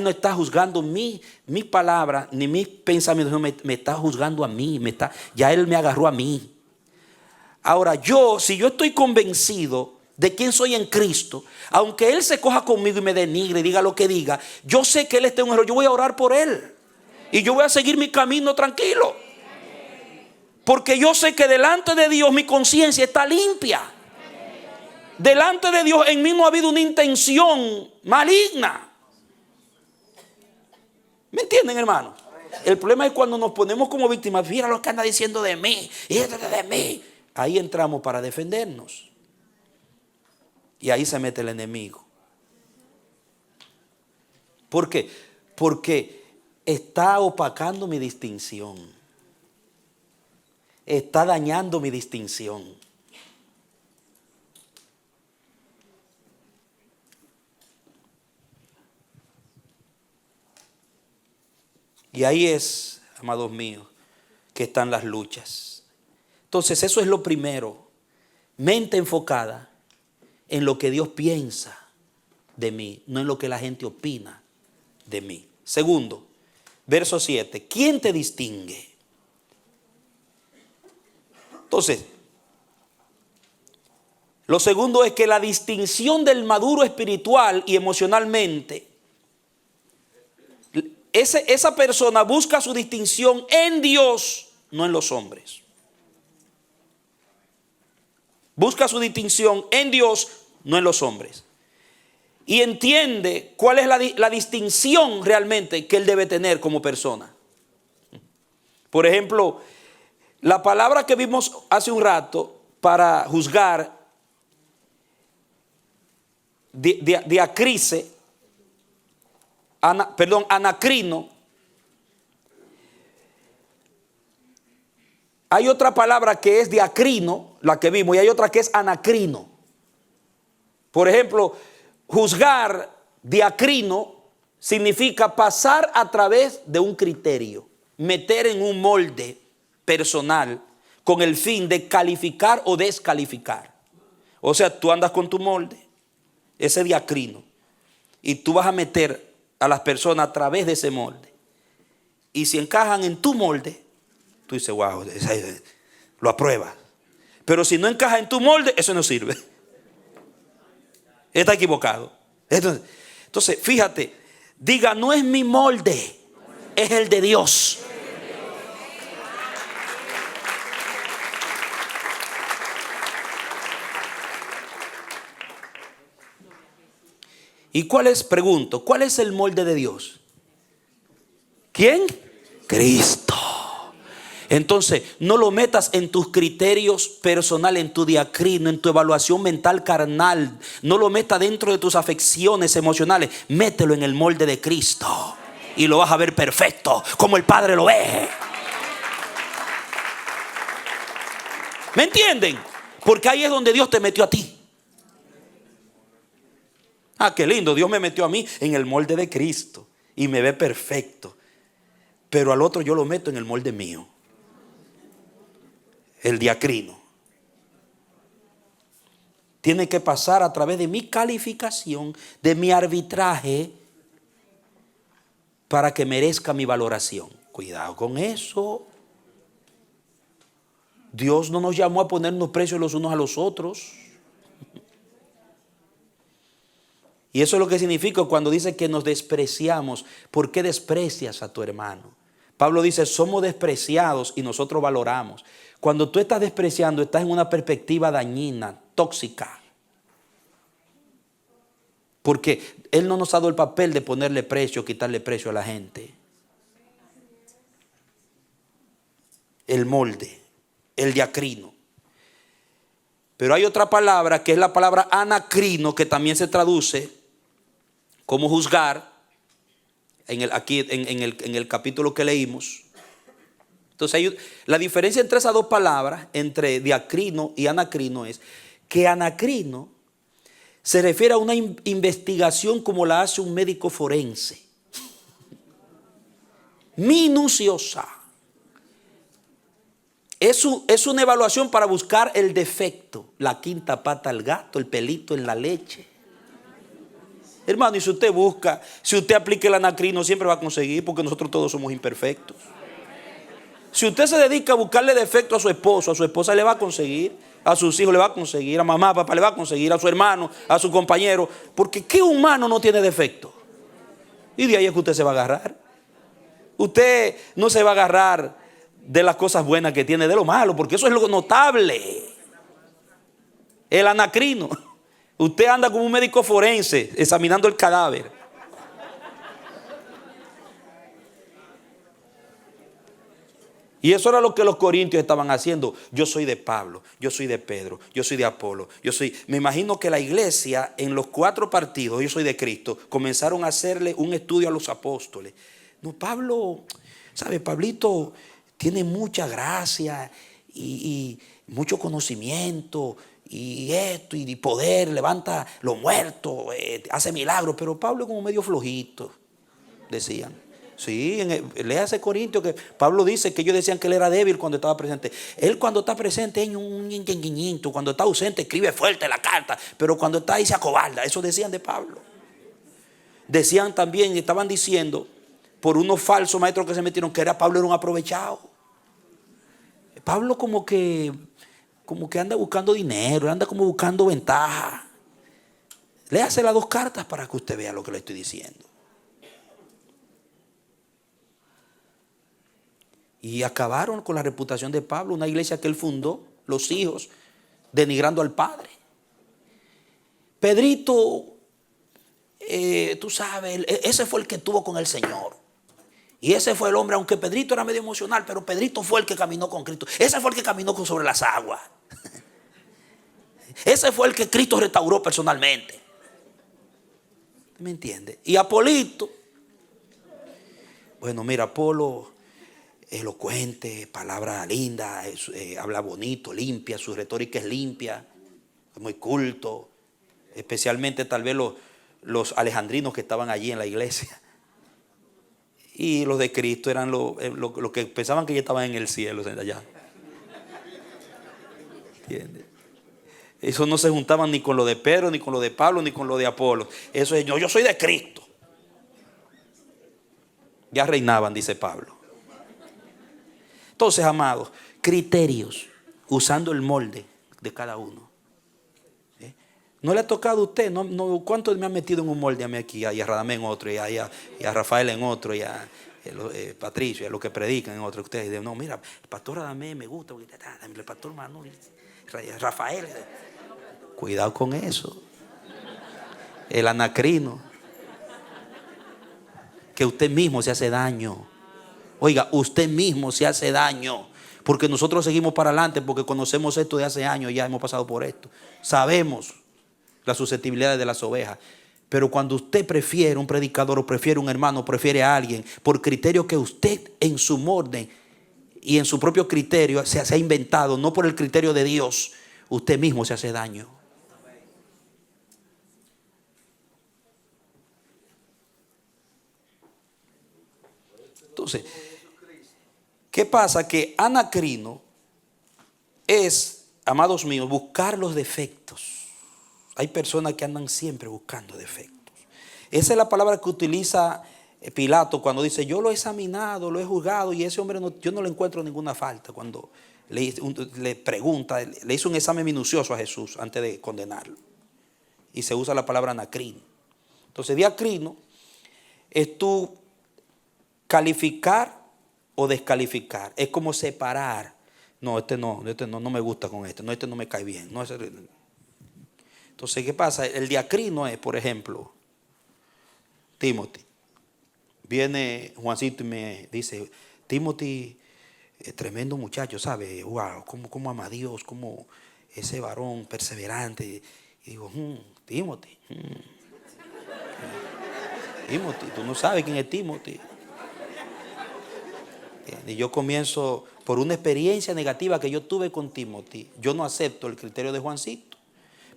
no está juzgando mis palabras ni mis pensamientos, no, me está juzgando a mí, ya él me agarró a mí. Ahora si yo estoy convencido de quién soy en Cristo, aunque Él se coja conmigo y me denigre y diga lo que diga, yo sé que Él está en un error, yo voy a orar por Él. Y yo voy a seguir mi camino tranquilo. Porque yo sé que delante de Dios mi conciencia está limpia. Delante de Dios en mí no ha habido una intención maligna. ¿Me entienden, hermano? El problema es cuando nos ponemos como víctimas. Mira lo que anda diciendo de mí, y esto de mí. Ahí entramos para defendernos. Y ahí se mete el enemigo. ¿Por qué? Porque está opacando mi distinción. Está dañando mi distinción. Y ahí es, amados míos, que están las luchas. Entonces eso es lo primero. Mente enfocada en lo que Dios piensa de mí, no en lo que la gente opina de mí. Segundo, verso 7. ¿Quién te distingue? Entonces, lo segundo es que la distinción del maduro espiritual y emocionalmente, esa persona busca su distinción en Dios, no en los hombres. Busca su distinción en Dios, no en los hombres. Y entiende cuál es la distinción realmente que él debe tener como persona. Por ejemplo, la palabra que vimos hace un rato para juzgar, diacrise, anacrino. Hay otra palabra que es diacrino, la que vimos, y hay otra que es anacrino. Por ejemplo, juzgar, diacrino, significa pasar a través de un criterio, meter en un molde personal con el fin de calificar o descalificar. O sea, tú andas con tu molde, ese diacrino, y tú vas a meter a las personas a través de ese molde. Y si encajan en tu molde, tú dices, wow, lo apruebas. Pero si no encaja en tu molde, eso no sirve. Está equivocado. Entonces, fíjate, diga, no es mi molde, es el de Dios. ¿Y cuál es, pregunto, cuál es el molde de Dios? ¿Quién? Cristo. Entonces, no lo metas en tus criterios personales, en tu diacrino, en tu evaluación mental carnal. No lo metas dentro de tus afecciones emocionales. Mételo en el molde de Cristo. Y lo vas a ver perfecto, como el Padre lo ve. ¿Me entienden? Porque ahí es donde Dios te metió a ti. Ah, qué lindo, Dios me metió a mí en el molde de Cristo y me ve perfecto. Pero al otro yo lo meto en el molde mío, el diacrino. Tiene que pasar a través de mi calificación, de mi arbitraje, para que merezca mi valoración. Cuidado con eso. Dios no nos llamó a ponernos precios los unos a los otros. Y eso es lo que significa cuando dice que nos despreciamos. ¿Por qué desprecias a tu hermano? Pablo dice, somos despreciados y nosotros valoramos. Cuando tú estás despreciando, estás en una perspectiva dañina, tóxica. Porque Él no nos ha dado el papel de ponerle precio, quitarle precio a la gente. El molde, el diacrino. Pero hay otra palabra que es la palabra anacrino, que también se traduce como juzgar, aquí en el capítulo que leímos. Entonces la diferencia entre esas dos palabras, entre diacrino y anacrino, es que anacrino se refiere a una investigación como la hace un médico forense, minuciosa. Es una evaluación para buscar el defecto, la quinta pata al gato, el pelito en la leche. Hermano, y si usted busca, si usted aplica el anacrino, siempre va a conseguir, porque nosotros todos somos imperfectos. Si usted se dedica a buscarle defecto a su esposo, a su esposa, le va a conseguir. A sus hijos le va a conseguir, a mamá, a papá le va a conseguir, a su hermano, a su compañero. Porque ¿qué humano no tiene defecto? Y de ahí es que usted se va a agarrar. Usted no se va a agarrar de las cosas buenas que tiene, de lo malo, porque eso es lo notable. El anacrino. Usted anda como un médico forense examinando el cadáver. Y eso era lo que los corintios estaban haciendo. Yo soy de Pablo, yo soy de Pedro, yo soy de Apolo, me imagino que la iglesia en los 4 partidos, yo soy de Cristo, comenzaron a hacerle un estudio a los apóstoles. No, Pablo, ¿sabe? Pablito tiene mucha gracia y mucho conocimiento y esto y poder, levanta los muertos, hace milagros, pero Pablo es como medio flojito, decían. Sí, léase Corintios que Pablo dice que ellos decían que él era débil cuando estaba presente. Él cuando está presente es un ñenguiñito, cuando está ausente escribe fuerte la carta, pero cuando está ahí se acobarda. Eso decían de Pablo. Decían también, estaban diciendo por unos falsos maestros que se metieron que Pablo era un aprovechado. Pablo como que anda buscando dinero, anda como buscando ventaja. Léase las 2 cartas para que usted vea lo que le estoy diciendo. Y acabaron con la reputación de Pablo, una iglesia que él fundó, los hijos, denigrando al padre. Pedrito, tú sabes, ese fue el que estuvo con el Señor. Y ese fue el hombre, aunque Pedrito era medio emocional, pero Pedrito fue el que caminó con Cristo. Ese fue el que caminó sobre las aguas. Ese fue el que Cristo restauró personalmente. ¿Me entiende? Y Apolito, bueno, mira, Apolo, elocuente, palabra linda, habla bonito, limpia, su retórica es limpia, es muy culto, especialmente tal vez los alejandrinos que estaban allí en la iglesia. Y los de Cristo eran los que pensaban que ya estaban en el cielo, allá. ¿Entiendes? Eso no se juntaban ni con lo de Pedro, ni con lo de Pablo, ni con lo de Apolo. Eso es, yo soy de Cristo. Ya reinaban, dice Pablo. Entonces, amados, criterios, usando el molde de cada uno. ¿No le ha tocado a usted? ¿Cuántos me han metido en un molde a mí aquí? Y a Radamé en otro, y a Rafael en otro, y a Patricio, y a los que predican en otro. Ustedes dicen, no, mira, el pastor Radamé me gusta, el pastor Manuel, Rafael. Cuidado con eso. El anacrino. Que usted mismo se hace daño. Oiga, usted mismo se hace daño. Porque nosotros seguimos para adelante porque conocemos esto de hace años, ya hemos pasado por esto. Sabemos las susceptibilidades de las ovejas. Pero cuando usted prefiere un predicador o prefiere un hermano o prefiere a alguien por criterio que usted en su orden y en su propio criterio se ha inventado, no por el criterio de Dios, usted mismo se hace daño. Entonces, ¿qué pasa? Que anacrino es, amados míos, buscar los defectos. Hay personas que andan siempre buscando defectos. Esa es la palabra que utiliza Pilato cuando dice, yo lo he examinado, lo he juzgado y ese hombre yo no le encuentro ninguna falta. Cuando le pregunta, le hizo un examen minucioso a Jesús antes de condenarlo. Y se usa la palabra anacrino. Entonces, diacrino es tú calificar o descalificar. Es como separar. No, este no me gusta con este. No, este no me cae bien. No, entonces, ¿qué pasa? El diacrino es, por ejemplo, Timothy. Viene Juancito y me dice, Timothy, tremendo muchacho, ¿sabe? Wow, cómo ama a Dios, cómo ese varón perseverante. Y digo, Timothy. Timothy, tú no sabes quién es Timothy. Y yo comienzo por una experiencia negativa que yo tuve con Timothy. Yo no acepto el criterio de Juancito.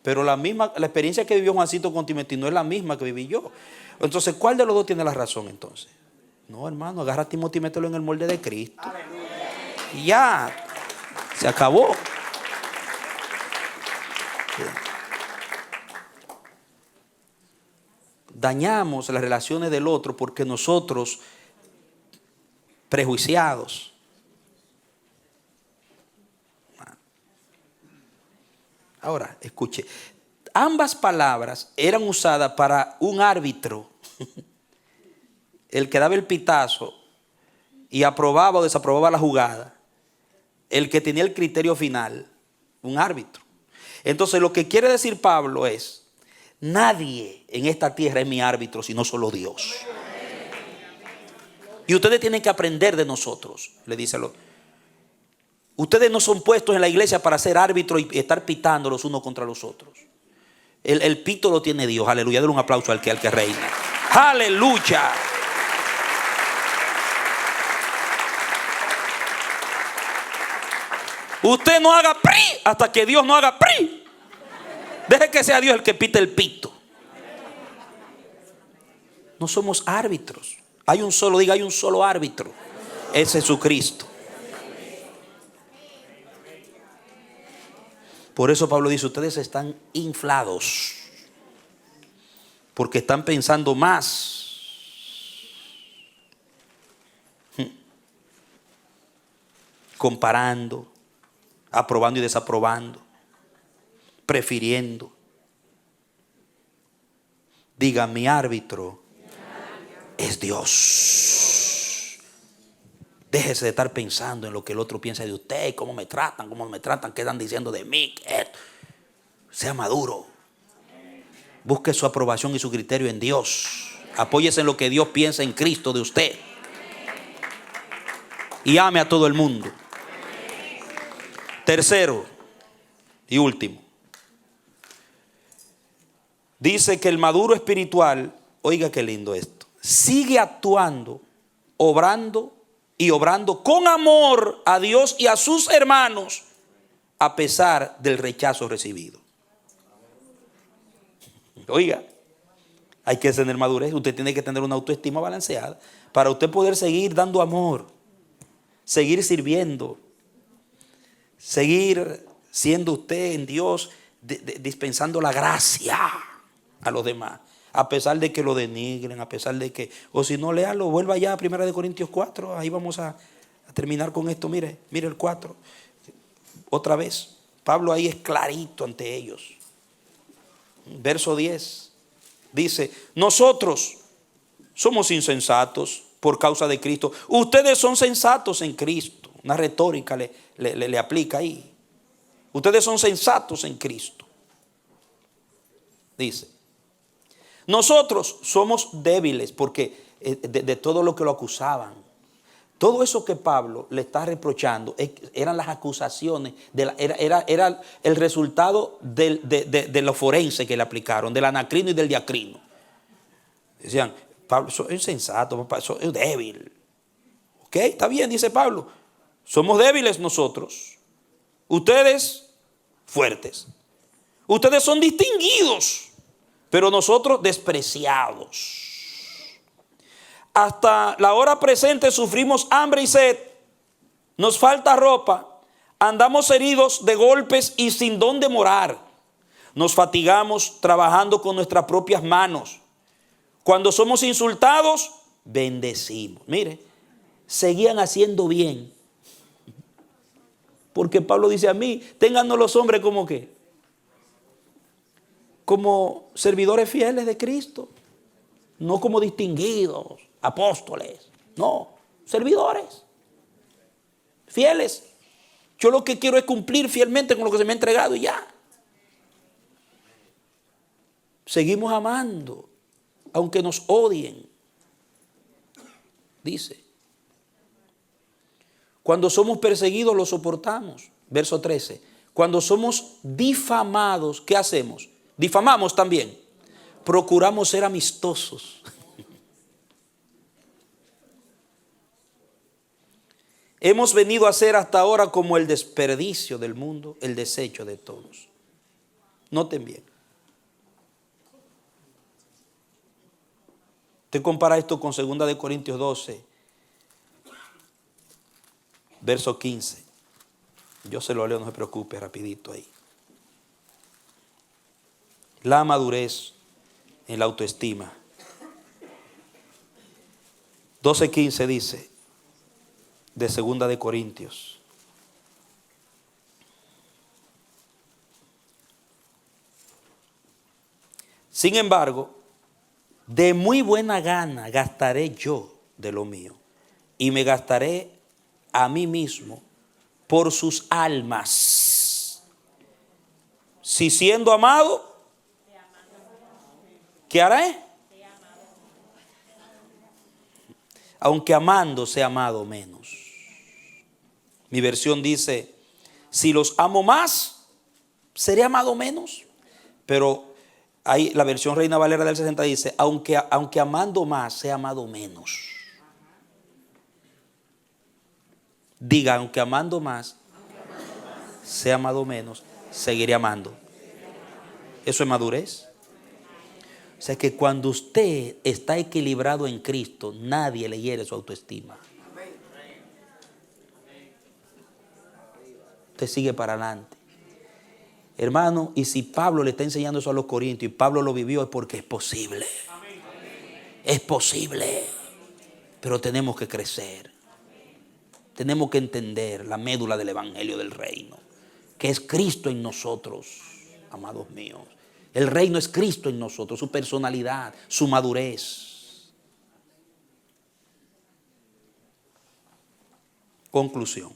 Pero la experiencia que vivió Juancito con Timothy no es la misma que viví yo. Entonces, ¿cuál de los dos tiene la razón entonces? No, hermano, agarra a Timothy y mételo en el molde de Cristo. Y ya, se acabó. Dañamos las relaciones del otro porque nosotros, prejuiciados, Ahora, escuche. Ambas palabras eran usadas para un árbitro, el que daba el pitazo y aprobaba o desaprobaba la jugada, el que tenía el criterio final, un árbitro. Entonces lo que quiere decir Pablo es, nadie en esta tierra es mi árbitro sino solo Dios. Y ustedes tienen que aprender de nosotros, le dice. Ustedes no son puestos en la iglesia para ser árbitros y estar pitando los unos contra los otros. El pito lo tiene Dios, aleluya. Denle un aplauso al que reina. Aleluya. Usted no haga pri hasta que Dios no haga pri. Deje que sea Dios el que pite el pito. No somos árbitros. Hay un solo árbitro. Es Jesucristo. Por eso Pablo dice, ustedes están inflados. Porque están pensando más. Comparando, aprobando y desaprobando, prefiriendo. Diga, mi árbitro es Dios. Déjese de estar pensando en lo que el otro piensa de usted, cómo me tratan, qué están diciendo de mí. Sea maduro. Busque su aprobación y su criterio en Dios. Apóyese en lo que Dios piensa en Cristo de usted. Y ame a todo el mundo. Tercero y último. Dice que el maduro espiritual, oiga qué lindo esto, sigue actuando, obrando con amor a Dios y a sus hermanos a pesar del rechazo recibido. Oiga, hay que tener madurez. Usted tiene que tener una autoestima balanceada para usted poder seguir dando amor, seguir sirviendo, seguir siendo usted en Dios, dispensando la gracia a los demás, a pesar de que lo denigren, a pesar de que, o si no, léalo, vuelva ya a 1 Corintios 4, ahí vamos a terminar con esto. Mire el 4, otra vez, Pablo ahí es clarito ante ellos. Verso 10, dice, nosotros somos insensatos por causa de Cristo, ustedes son sensatos en Cristo. Una retórica le aplica ahí. Ustedes son sensatos en Cristo. Dice, nosotros somos débiles porque de todo lo que lo acusaban. Todo eso que Pablo le está reprochando eran las acusaciones, era el resultado de lo forense que le aplicaron, del anacrino y del diacrino. Decían, Pablo, soy insensato, soy débil. Ok, está bien, dice Pablo. Somos débiles nosotros. Ustedes fuertes. Ustedes son distinguidos, pero nosotros despreciados. Hasta la hora presente sufrimos hambre y sed. Nos falta ropa. Andamos heridos de golpes y sin dónde morar. Nos fatigamos trabajando con nuestras propias manos. Cuando somos insultados, bendecimos. Mire, seguían haciendo bien. Porque Pablo dice a mí, téngannos los hombres como qué, como servidores fieles de Cristo, no como distinguidos, apóstoles, no, servidores, fieles. Yo lo que quiero es cumplir fielmente con lo que se me ha entregado y ya. Seguimos amando, aunque nos odien, dice. Cuando somos perseguidos lo soportamos. Verso 13. Cuando somos difamados, ¿qué hacemos? Difamamos también. Procuramos ser amistosos. Hemos venido a ser hasta ahora como el desperdicio del mundo, el desecho de todos. Noten bien. Usted compara esto con 2 Corintios 12. Verso 15. Yo se lo leo, no se preocupe, rapidito ahí. La madurez en la autoestima. 12:15 dice, de 2 Corintios. Sin embargo, de muy buena gana gastaré yo de lo mío y me gastaré a mí mismo por sus almas. Si siendo amado, ¿qué haré? Aunque amando sea amado menos. Mi versión dice, si los amo más, seré amado menos. Pero ahí la versión Reina Valera del 60 dice, aunque amando más, sea amado menos. Diga, aunque amando más, sea amado menos, seguiré amando. Eso es madurez. O sea que cuando usted está equilibrado en Cristo, nadie le hiere su autoestima. Usted sigue para adelante. Hermano, y si Pablo le está enseñando eso a los corintios y Pablo lo vivió, es porque es posible. Es posible. Pero tenemos que crecer. Tenemos que entender la médula del evangelio del reino, que es Cristo en nosotros, amados míos. El reino es Cristo en nosotros, su personalidad, su madurez. Conclusión.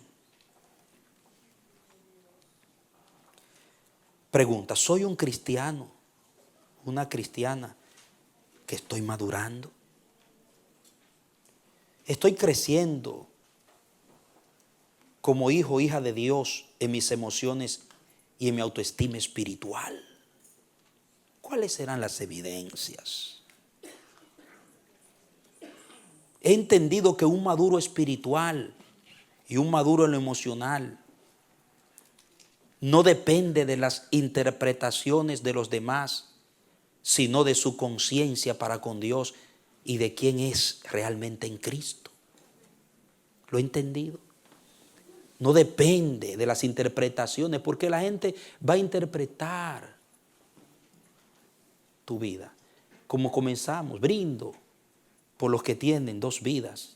Pregunta, ¿soy un cristiano, una cristiana que estoy madurando? ¿Estoy creciendo como hijo o hija de Dios en mis emociones y en mi autoestima espiritual? ¿Cuáles serán las evidencias? He entendido que un maduro espiritual y un maduro en lo emocional no depende de las interpretaciones de los demás, sino de su conciencia para con Dios y de quién es realmente en Cristo. ¿Lo he entendido? No depende de las interpretaciones, porque la gente va a interpretar tu vida. Como comenzamos, brindo por los que tienen dos vidas,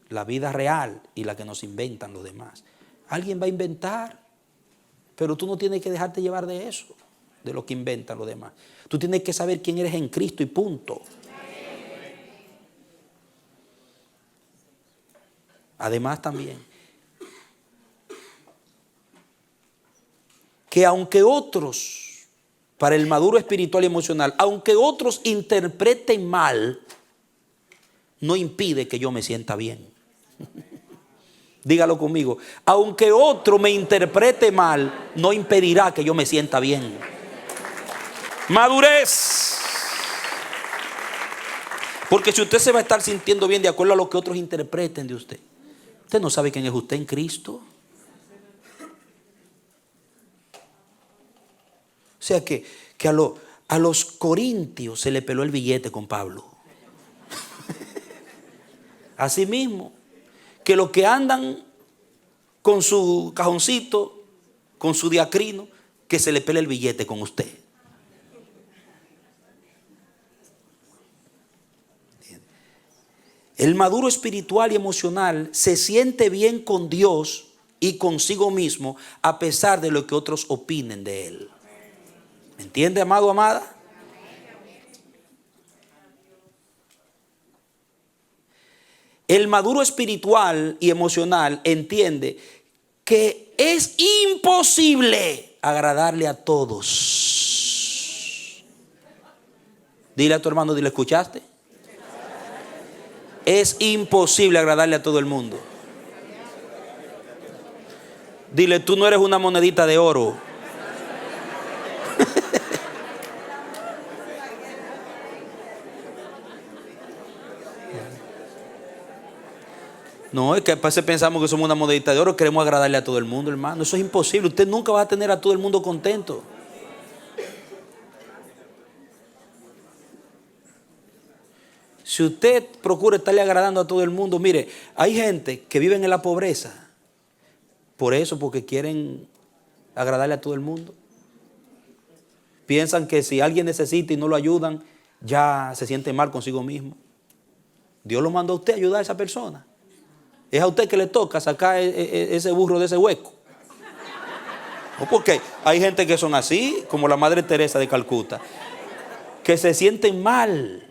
la vida real y la que nos inventan los demás. Alguien va a inventar, pero tú no tienes que dejarte llevar de eso, de lo que inventan los demás. Tú tienes que saber quién eres en Cristo y punto. Además también, que aunque otros, para el maduro espiritual y emocional, aunque otros interpreten mal, no impide que yo me sienta bien. Dígalo conmigo. Aunque otro me interprete mal, no impedirá que yo me sienta bien. Madurez. Porque si usted se va a estar sintiendo bien de acuerdo a lo que otros interpreten de usted, usted no sabe quién es usted en Cristo. O sea que a los corintios se le peló el billete con Pablo. Asimismo, que los que andan con su cajoncito, con su diacrino, que se le pele el billete con usted. El maduro espiritual y emocional se siente bien con Dios y consigo mismo a pesar de lo que otros opinen de él. ¿Me entiende, amado, amada? El maduro espiritual y emocional entiende que es imposible agradarle a todos. Dile a tu hermano, dile, ¿escuchaste? Es imposible agradarle a todo el mundo. Dile, tú no eres una monedita de oro. No, es que a veces pensamos que somos una monedita de oro, queremos agradarle a todo el mundo, hermano. Eso es imposible. Usted nunca va a tener a todo el mundo contento. Si usted procura estarle agradando a todo el mundo, mire, hay gente que vive en la pobreza. Por eso, porque quieren agradarle a todo el mundo. Piensan que si alguien necesita y no lo ayudan, ya se siente mal consigo mismo. Dios lo mandó a usted a ayudar a esa persona. Es a usted que le toca sacar ese burro de ese hueco. No, porque hay gente que son así, como la Madre Teresa de Calcuta. que se sienten mal.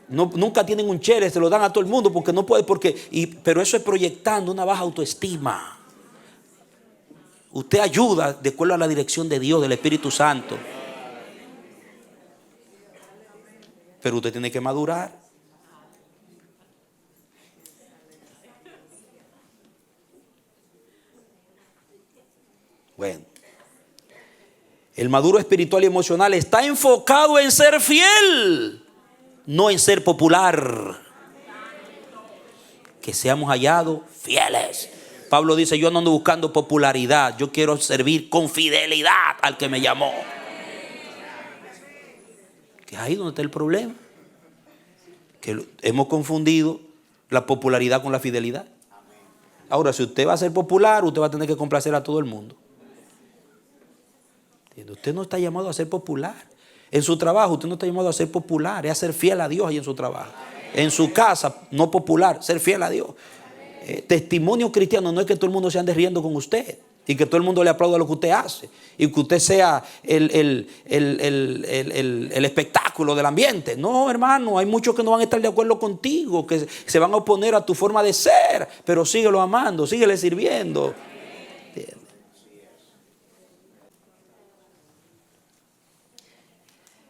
No, nunca tienen un chere, se lo dan a todo el mundo porque no puede, pero eso es proyectando una baja autoestima. Usted ayuda de acuerdo a la dirección de Dios, del Espíritu Santo. Pero usted tiene que madurar. Bueno, el maduro espiritual y emocional está enfocado en ser fiel, no en ser popular. Que seamos hallados fieles. Pablo dice, yo no ando buscando popularidad, yo quiero servir con fidelidad al que me llamó. Que es ahí donde está el problema. Que hemos confundido la popularidad con la fidelidad. Ahora, si usted va a ser popular, usted va a tener que complacer a todo el mundo. Usted no está llamado a ser popular. En su trabajo usted no está llamado a ser popular, es a ser fiel a Dios ahí en su trabajo. En su casa, no popular, ser fiel a Dios. Testimonio cristiano no es que todo el mundo se ande riendo con usted y que todo el mundo le aplauda lo que usted hace y que usted sea el espectáculo del ambiente. No, hermano, hay muchos que no van a estar de acuerdo contigo, que se van a oponer a tu forma de ser, pero síguelo amando, síguele sirviendo.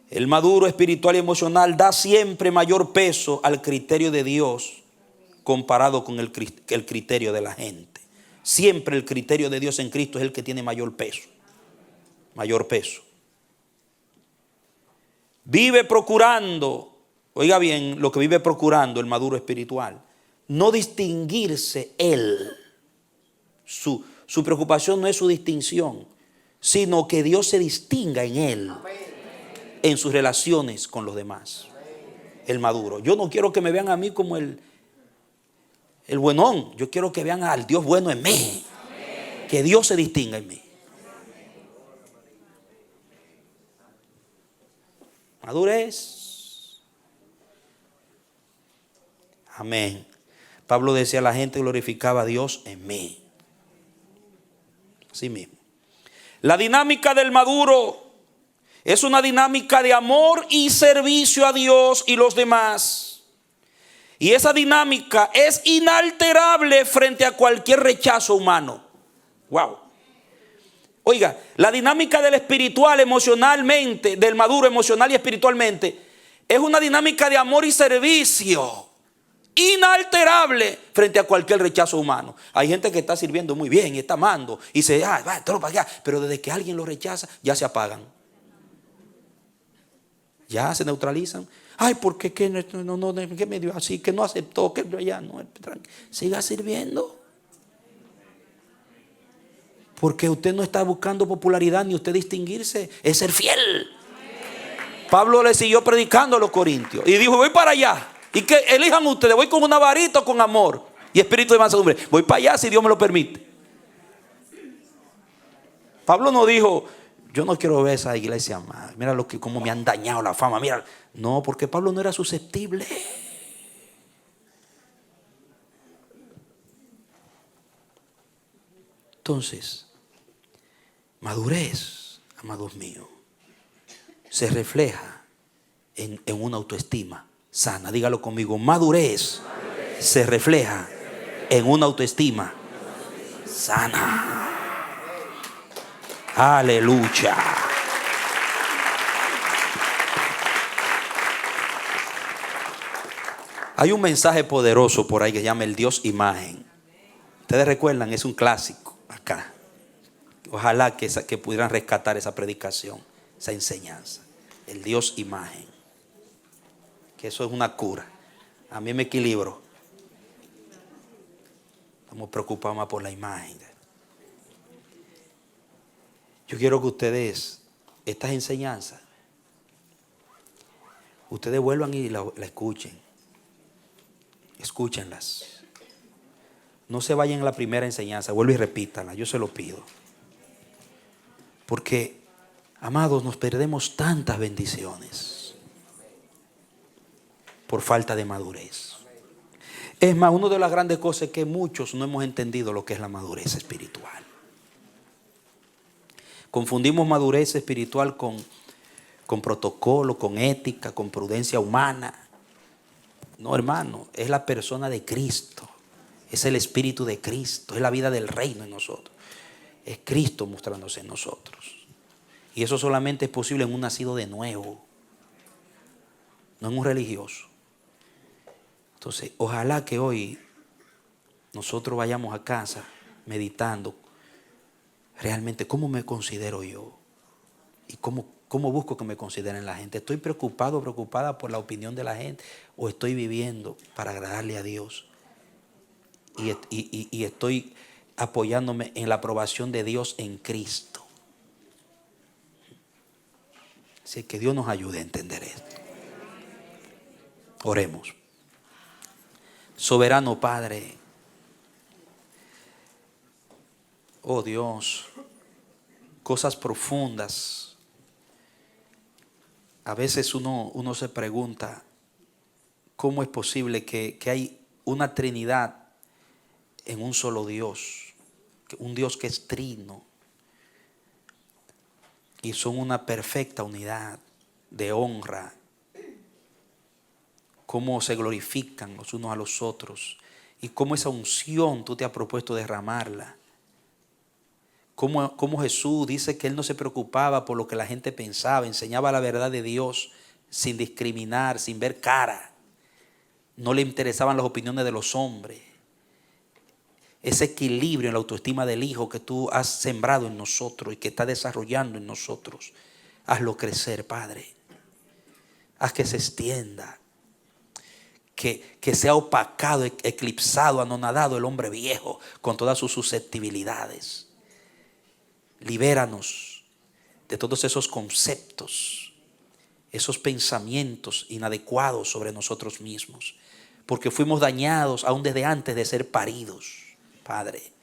El maduro espiritual y emocional da siempre mayor peso al criterio de Dios comparado con el criterio de la gente. Siempre el criterio de Dios en Cristo es el que tiene mayor peso. Mayor peso. Vive procurando, oiga bien lo que vive procurando el maduro espiritual, no distinguirse él. Su preocupación no es su distinción, sino que Dios se distinga en él. En sus relaciones con los demás. El maduro. Yo no quiero que me vean a mí como el buenón. Yo quiero que vean al Dios bueno en mí. Que Dios se distinga en mí. Madurez. Amén. Pablo decía, la gente glorificaba a Dios en mí. Así mismo. La dinámica del maduro es una dinámica de amor y servicio a Dios y los demás. Y esa dinámica es inalterable frente a cualquier rechazo humano. Wow. Oiga, la dinámica del espiritual emocionalmente, del maduro emocional y espiritualmente, es una dinámica de amor y servicio inalterable frente a cualquier rechazo humano. Hay gente que está sirviendo muy bien y está amando y se va, todo para allá, pero desde que alguien lo rechaza ya se apagan. Ya se neutralizan. Ay, ¿por qué? ¿Qué me dio así? Que no aceptó, que ya no. Siga sirviendo. Porque usted no está buscando popularidad ni usted distinguirse. Es ser fiel. Pablo le siguió predicando a los corintios y dijo, voy para allá. Y que elijan ustedes, voy con una varita o con amor y espíritu de mansedumbre. Voy para allá si Dios me lo permite. Pablo no dijo, yo no quiero ver esa iglesia más. Mira cómo me han dañado la fama. Mira, no, porque Pablo no era susceptible. Entonces, madurez, amados míos, se refleja en una autoestima sana. Dígalo conmigo, madurez se refleja en una autoestima sana. Aleluya. Hay un mensaje poderoso por ahí que se llama el Dios imagen. Ustedes recuerdan, es un clásico acá. Ojalá que pudieran rescatar esa predicación, esa enseñanza. El Dios imagen. Que eso es una cura. A mí me equilibro. Estamos preocupados más por la imagen. Yo quiero que ustedes, estas enseñanzas, ustedes vuelvan y la escuchen. Escúchenlas. No se vayan a la primera enseñanza, vuelvan y repítanla, yo se lo pido. Porque, amados, nos perdemos tantas bendiciones por falta de madurez. Es más, una de las grandes cosas es que muchos no hemos entendido lo que es la madurez espiritual. Confundimos madurez espiritual con con protocolo, con ética, con prudencia humana. No, hermano, es la persona de Cristo. Es el Espíritu de Cristo. Es la vida del reino en nosotros. Es Cristo mostrándose en nosotros. Y eso solamente es posible en un nacido de nuevo, no en un religioso. Entonces, ojalá que hoy nosotros vayamos a casa meditando realmente cómo me considero yo y cómo busco que me consideren la gente. ¿Estoy preocupada por la opinión de la gente o estoy viviendo para agradarle a Dios? Y estoy apoyándome en la aprobación de Dios en Cristo. Así que Dios nos ayude a entender esto. Oremos. Soberano Padre, oh Dios, cosas profundas. A veces uno se pregunta cómo es posible que hay una Trinidad en un solo Dios, un Dios que es trino y son una perfecta unidad de honra. Cómo se glorifican los unos a los otros y cómo esa unción tú te has propuesto derramarla. Cómo Jesús dice que Él no se preocupaba por lo que la gente pensaba, enseñaba la verdad de Dios sin discriminar, sin ver cara. No le interesaban las opiniones de los hombres. Ese equilibrio en la autoestima del Hijo que tú has sembrado en nosotros y que está desarrollando en nosotros, hazlo crecer, Padre. Haz que se extienda. Que sea opacado, eclipsado, anonadado el hombre viejo con todas sus susceptibilidades. Libéranos de todos esos conceptos, esos pensamientos inadecuados sobre nosotros mismos, porque fuimos dañados aún desde antes de ser paridos, Padre.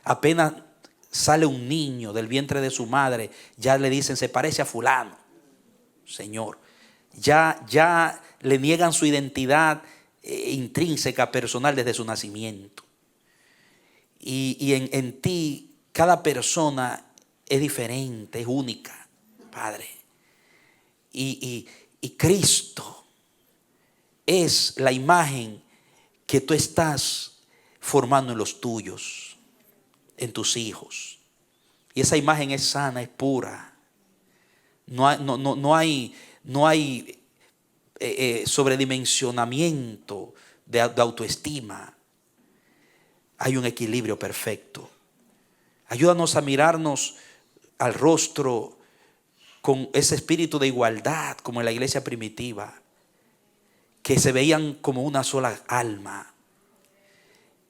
Apenas sale un niño del vientre de su madre, ya le dicen se parece a fulano. Señor, ya le niegan su identidad intrínseca, personal desde su nacimiento. Y en ti cada persona es diferente, es única, Padre. Y Cristo es la imagen que tú estás formando en los tuyos, en tus hijos. Y esa imagen es sana, es pura. No hay sobredimensionamiento de autoestima. Hay un equilibrio perfecto. Ayúdanos a mirarnos al rostro con ese espíritu de igualdad como en la iglesia primitiva, que se veían como una sola alma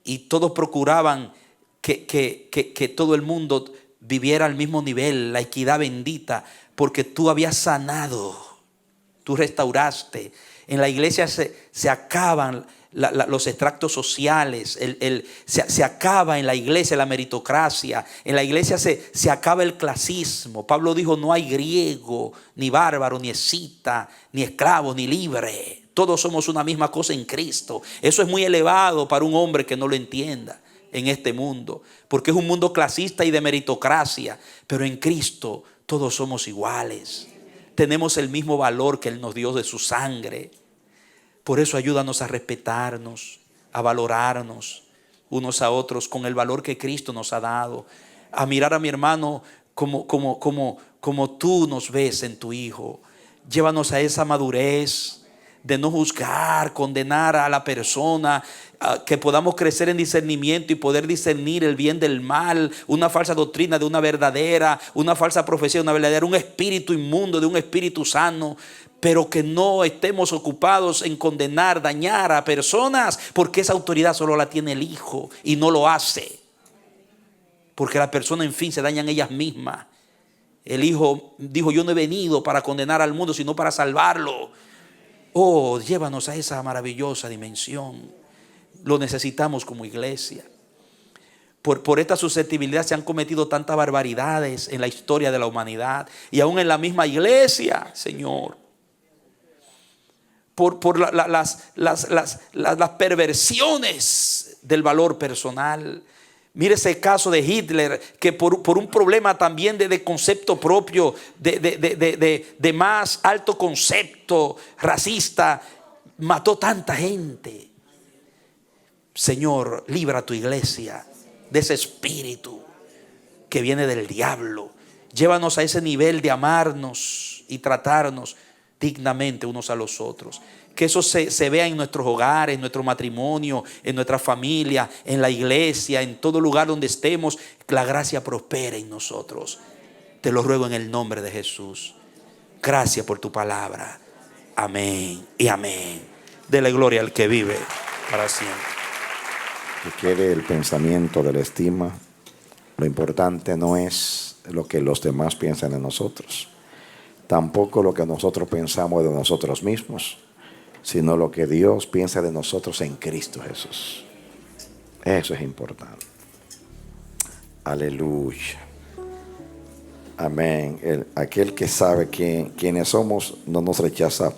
y todos procuraban que todo el mundo viviera al mismo nivel, la equidad bendita, porque tú habías sanado, tú restauraste. En la iglesia se acaban los extractos sociales, se acaba en la iglesia la meritocracia, en la iglesia se acaba el clasismo. Pablo dijo: no hay griego, ni bárbaro, ni escita, ni esclavo, ni libre. Todos somos una misma cosa en Cristo. Eso es muy elevado para un hombre que no lo entienda en este mundo, porque es un mundo clasista y de meritocracia. Pero en Cristo todos somos iguales. Tenemos el mismo valor que Él nos dio de su sangre. Por eso ayúdanos a respetarnos, a valorarnos unos a otros con el valor que Cristo nos ha dado. A mirar a mi hermano como tú nos ves en tu Hijo. Llévanos a esa madurez de no juzgar, condenar a la persona, que podamos crecer en discernimiento y poder discernir el bien del mal, una falsa doctrina de una verdadera, una falsa profecía de una verdadera, un espíritu inmundo de un espíritu sano, pero que no estemos ocupados en condenar, dañar a personas, porque esa autoridad solo la tiene el Hijo y no lo hace, porque las personas en fin se dañan ellas mismas. El Hijo dijo: yo no he venido para condenar al mundo, sino para salvarlo. Oh, llévanos a esa maravillosa dimensión. Lo necesitamos como iglesia. Por esta susceptibilidad se han cometido tantas barbaridades en la historia de la humanidad y aún en la misma iglesia, Señor. Por las perversiones del valor personal, Mire ese caso de Hitler, que por un problema también de concepto propio, de más alto concepto racista, mató tanta gente. Señor, libra a tu iglesia de ese espíritu que viene del diablo. Llévanos a ese nivel de amarnos y tratarnos dignamente unos a los otros. Que eso se vea en nuestros hogares, en nuestro matrimonio, en nuestra familia, en la iglesia, en todo lugar donde estemos. Que la gracia prospere en nosotros. Te lo ruego en el nombre de Jesús. Gracias por tu palabra. Amén y amén. Dele gloria al que vive para siempre. Que quede el pensamiento de la estima. Lo importante no es lo que los demás piensan de nosotros, tampoco lo que nosotros pensamos de nosotros mismos, sino lo que Dios piensa de nosotros en Cristo Jesús. Eso es importante. Aleluya. Amén. Aquel que sabe quiénes somos no nos rechaza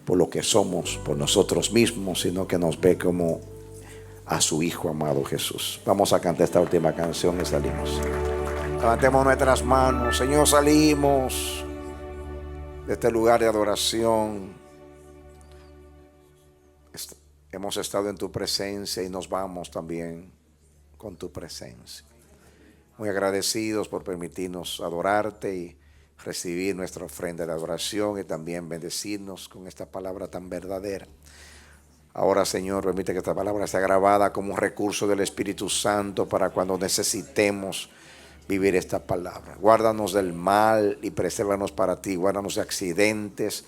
por lo que somos, por nosotros mismos, sino que nos ve como a su Hijo amado Jesús. Vamos a cantar esta última canción y salimos. Levantemos nuestras manos. Señor, salimos de este lugar de adoración. Hemos estado en tu presencia y nos vamos también con tu presencia. Muy agradecidos por permitirnos adorarte y recibir nuestra ofrenda de adoración y también bendecirnos con esta palabra tan verdadera. Ahora, Señor, permite que esta palabra sea grabada como un recurso del Espíritu Santo para cuando necesitemos vivir esta palabra. Guárdanos del mal y presérvanos para ti. Guárdanos de accidentes,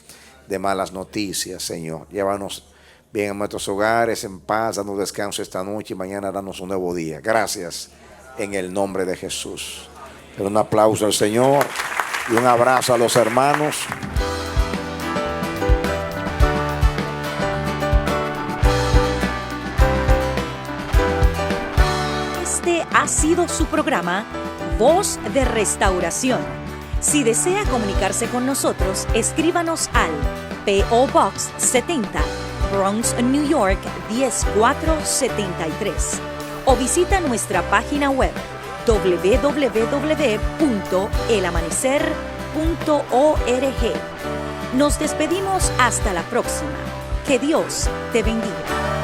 de malas noticias, Señor. Llévanos bien a nuestros hogares, en paz. Danos descanso esta noche y mañana danos un nuevo día. Gracias en el nombre de Jesús. Un aplauso al Señor y un abrazo a los hermanos. Ha sido su programa Voz de Restauración. Si desea comunicarse con nosotros, escríbanos al P.O. Box 70, Bronx, New York 10473 o visita nuestra página web www.elamanecer.org. Nos despedimos hasta la próxima. Que Dios te bendiga.